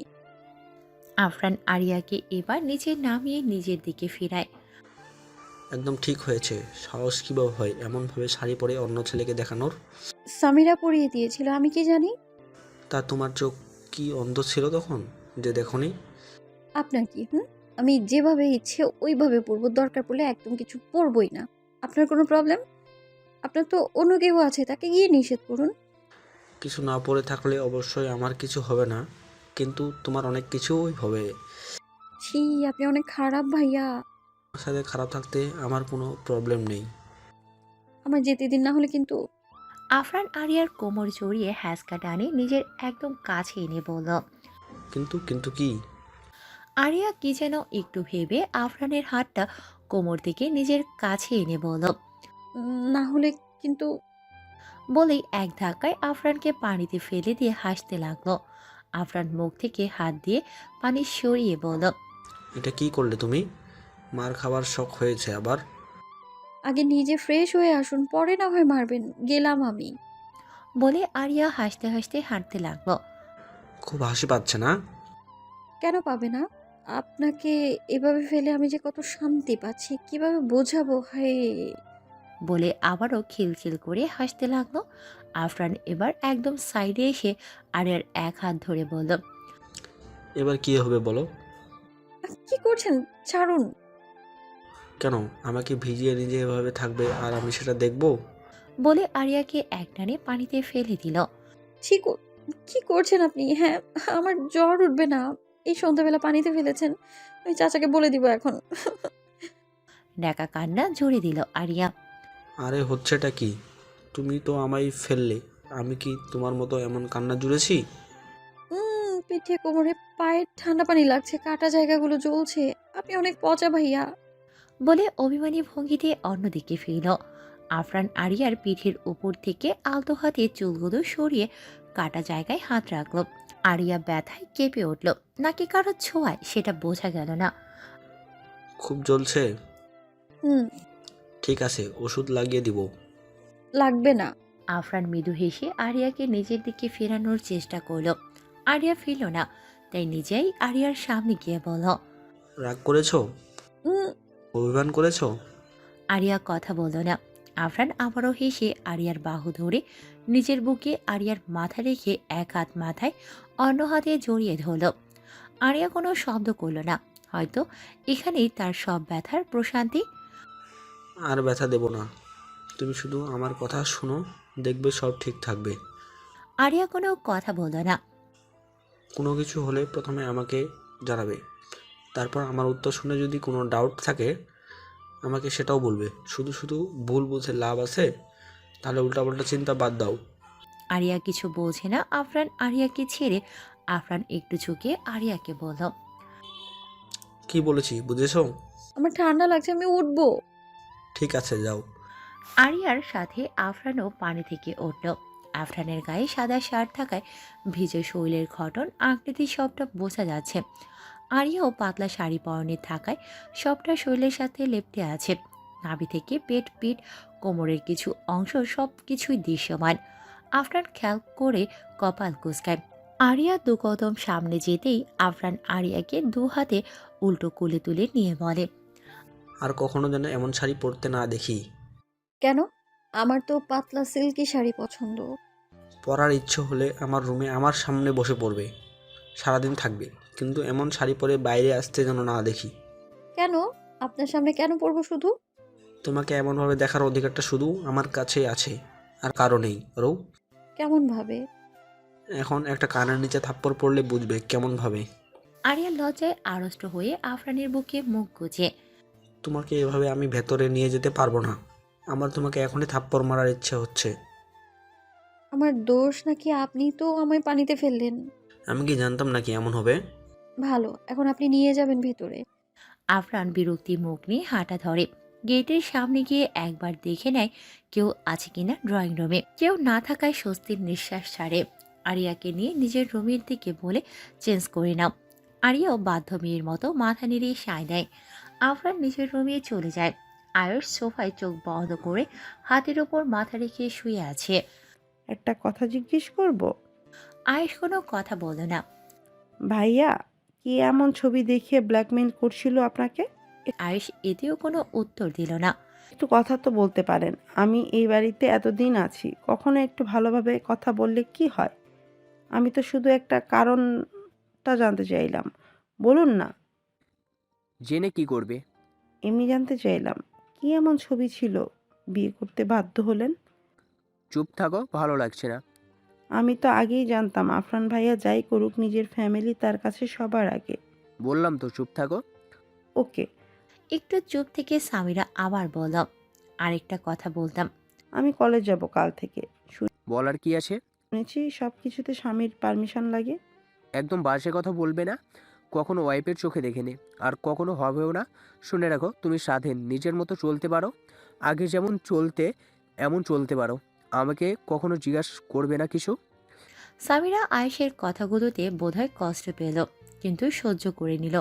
আফরান আরিয়াকে এবার নিচে নামিয়ে নিজের দিকে ফিরায়। একদম ঠিক হয়েছে। সাহস কীভাবে হয় এমনভাবে শাড়ি পরে অন্য ছেলেকে দেখানোর? সামিরা পরিয়ে দিয়েছিল, আমি কি জানি। তা তোমার চোখ কি অন্ধ ছিল তখন যে দেখনি? আপনার কি আমি যেভাবে ইচ্ছে ওইভাবে পরবো, দরকার পড়লে একদম কিছু পরবই না। আপনার কোনো প্রবলেম? আপনার তো অন্য কেউ আছে, তাকে গিয়ে নিষেধ করুন। কিছু না পড়ে থাকলে অবশ্যই আমার কিছু হবে না, কিন্তু তোমার অনেক কিছুই হবে। ছি, আপনি অনেক খারাপ ভাইয়া। আমার সাথে খারাপ থাকতে আমার কোনো প্রবলেম নেই। আমার যেতে দিন, না হলে কিন্তু। আফরান আরিয়ার কোমর জড়িয়ে হ্যাঁচকা টানে নিজের একদম কাছে এনে বলল। কিন্তু কিন্তু কি? আরিয়া কি যেন একটু ভেবে আফরানের হাতটা কোমর থেকে নিজের কাছে এনে বলল। না হলে কিন্তু। বলেই এক ধাক্কায় আফরানকে পানিতে ফেলে দিয়ে হাসতে লাগলো। আফরান মুখ থেকে হাত দিয়ে পানি সরিয়ে বলল। এটা কি করলে তুমি? মার খাবার শখ হয়েছে আবার? আগে নিজে ফ্রেশ হয়ে আসুন, পরে না হয় মারবেন। গেলাম আমি। বলে আরিয়া হাসতে হাসতে হাঁটতে লাগলো। খুব হাসি পাচ্ছে না? কেন পাবে না? আপনাকে এভাবে ফেলে আমি যে কত শান্তি পাচ্ছি, কিভাবে বোঝাবো? হায়! বলে আবারও খিলখিল করে হাসতে লাগলো। আফরান এবার একদম সাইডে এসে আরিয়ার এক হাত ধরে বলল। এবার কি হবে বলো? কি করছেন? ছাড়ুন। কেন আমাকে ভিজিয়ে নিজে এভাবে থাকবে আর আমি সেটা দেখবো? বলে আরিয়াকে একটানে পানিতে ফেলে দিল। কি করছেন আপনি? হ্যাঁ, আমার জ্বর উঠবে না। এই সন্ধ্যাবেলা পানিতে ফেলেছেন। আমি চাচাকে বলে দিব এখন। ডাকা কান্না জোরে দিল আরিয়া। আরে হচ্ছেটা কি? তুমি তো আমায় ফেললে, আমি কি তোমার মতো এমন কান্না জুড়েছি? পিঠে, কোমরে, পায়ে ঠান্ডা পানি লাগছে, কাটা জায়গাগুলো জ্বলছে। আপনি অনেক পচা ভাইয়া। বলে অভিমানী ভঙ্গিতে অন্যদিকে ফিরল। আফরান আরিয়ার পিঠের উপর থেকে আলতো হাতে চুলগুলো সরিয়ে কাটা জায়গায় হাত রাখল। আরিয়া ব্যথায় কেঁপে উঠল, নাকি কারো ছোঁয়ায় সেটা বোঝা গেল না। খুব জ্বলছে? হুম। ঠিক আছে, ওষুধ লাগিয়ে দিব। লাগবে না। আফরান মৃদু হেসে আরিয়াকে নিজের দিকে ফেরানোর চেষ্টা করল। আরিয়া ফিরল না, তাই নিজেই আরিয়ার সামনে গিয়ে বলল। রাগ করেছো? উম, অভিমান করেছো? আরিয়া কথা বলল না। আফরান আবারও হেসে আরিয়ার বাহু ধরে নিজের বুকে আরিয়ার মাথা রেখে এক হাত মাথায় অন্য হাতে জড়িয়ে ধরল। আরিয়া কোনো শব্দ করল না, হয়তো এখানেই তার সব ব্যথার প্রশান্তি। আর ব্যথা দেব না, তুমি শুধু আমার কথা শুনো, দেখবে সব ঠিক থাকবে। আরিয়া কোনো কথা বলল না। কোনো কিছু হলে প্রথমে আমাকে জানাবে, তারপর আমার উত্তর শুনে যদি কোনো ডাউট থাকে আমাকে সেটাও বলবে। শুধু শুধু ভুল বুঝে লাভ আছে? তাহলে উল্টাপাল্টা চিন্তা বাদ দাও। আরিয়া কিছু বোঝে না। আরিয়াকে ছেড়ে আফরান একটু ঝুঁকে আরিয়াকে বলল। কি বলেছি বুঝেছো? আমার ঠান্ডা লাগছে, আমি উঠবো। ঠিক আছে, যাও। আরিয়ার সাথে আফরানও পানি থেকে উঠল। আফরানের গায়ে সাদা শার্ট থাকায় ভিজে শরীরের গঠন আকৃতি সবটা বোঝা যাচ্ছে। আরিয়াও পাতলা শাড়ি পরনে থাকায় সবটা শরীরের সাথে লেপ্টে আছে। নাভি থেকে পেট, পিঠ, কোমরের কিছু অংশ সব কিছুই দৃশ্যমান। আফরান খেয়াল করে কপাল কুঁচকায়। আরিয়া দু কদম সামনে যেতেই আফরান আরিয়াকে দু হাতে উল্টো কোলে তুলে নিয়ে বলে। আর কখনো যেন এমন শাড়ি পরতে না দেখি। কেন? আমার তো পাতলা সিল্কি শাড়ি পছন্দ। পরার ইচ্ছে হলে আমার রুমে আমার সামনে বসে পড়বে, সারাদিন থাকবে, কিন্তু এমন শাড়ি পরে বাইরে আসতে যেন না দেখি। কেন? আপনার সামনে কেন পরবো শুধু? তোমাকে এমনভাবে দেখার অধিকারটা শুধু আমার কাছেই আছে, আর কারো নেই। রৌ, কেমন ভাবে? এখন একটা কানের নিচে থাপ্পড় পড়লে বুঝবে কেমন ভাবে। আরিয়া লজ্জায় আড়ষ্ট হয়ে আফরানের বুকে মুখ গুজে। তোমাকে এভাবে আমি ভেতরে নিয়ে যেতে পারবো না। আমার তোমাকে এখনই থাপ্পড় মারার ইচ্ছে হচ্ছে। আমার দোষ নাকি? আপনি তো আমায় পানিতে ফেললেন। আমি কি জানতাম নাকি এমন হবে? ভালো, এখন আপনি নিয়ে যাবেন ভেতরে। আফরান বিরক্তি মুখ নিয়ে হাঁটা ধরে। গেটের সামনে গিয়ে একবার দেখে নেয় কেউ আছে কিনা ড্রয়িং রুমে। কেউ না থাকায় স্বস্তির নিঃশ্বাস ছাড়ে। আরিয়াকে নিয়ে নিজের রুমের দিকে বলে চেঞ্জ করে নাও। আরিয়াও বাধ্য মেয়ের মতো মাথা নেড়ে সায় দেয়। আফরান নিজের রুমে চলে যায়। আয়ুষ সোফায় চোখ বন্ধ করে হাতের ওপর মাথা রেখে শুয়ে আছে। একটা কথা জিজ্ঞেস করব? আয়ুষ কোনো কথা বলল না। ভাইয়া কি এমন ছবি দেখিয়ে ব্ল্যাকমেইল করছিল আপনাকে? আয়ুষ এতেও কোনো উত্তর দিল না। একটু কথা তো বলতে পারেন। আমি এই বাড়িতে এতদিন আছি, কখনো একটু ভালোভাবে কথা বললে কি হয়? আমি তো শুধু একটা কারণটা জানতে চাইলাম, বলুন না। জেনে কি করবে? এমনি জানতে চাইলাম, কি এমন ছবি ছিল বিয়ে করতে বাধ্য হলেন? চুপ থাকো, ভালো লাগছে না। আমি তো আগেই জানতাম আফরান ভাইয়া যাই করুক নিজের ফ্যামিলি তার কাছে সবার আগে। বললাম তো চুপ থাকো। ওকে, একটু চুপ থেকে সামিরা আবার বলল, আরেকটা কথা বলতাম। আমি কলেজ যাব কাল থেকে। বলার কি আছে? শুনেছি সব কিছুতে স্বামীর পারমিশন লাগে। একদম বাজে কথা বলবে না। কখনো ওয়াইফের চোখে দেখেনি, আর কখনো হবেও না। শুনে রাখো, তুমি স্বাধীন, নিজের মতো চলতে পারো। আগে যেমন চলতে এমন চলতে পারো। আমাকে কখনো জিজ্ঞাসা করবে না কিছু। সামিরা আয়েশের কথাগুলোতে বোধহয় কষ্ট পেল, কিন্তু সহ্য করে নিল।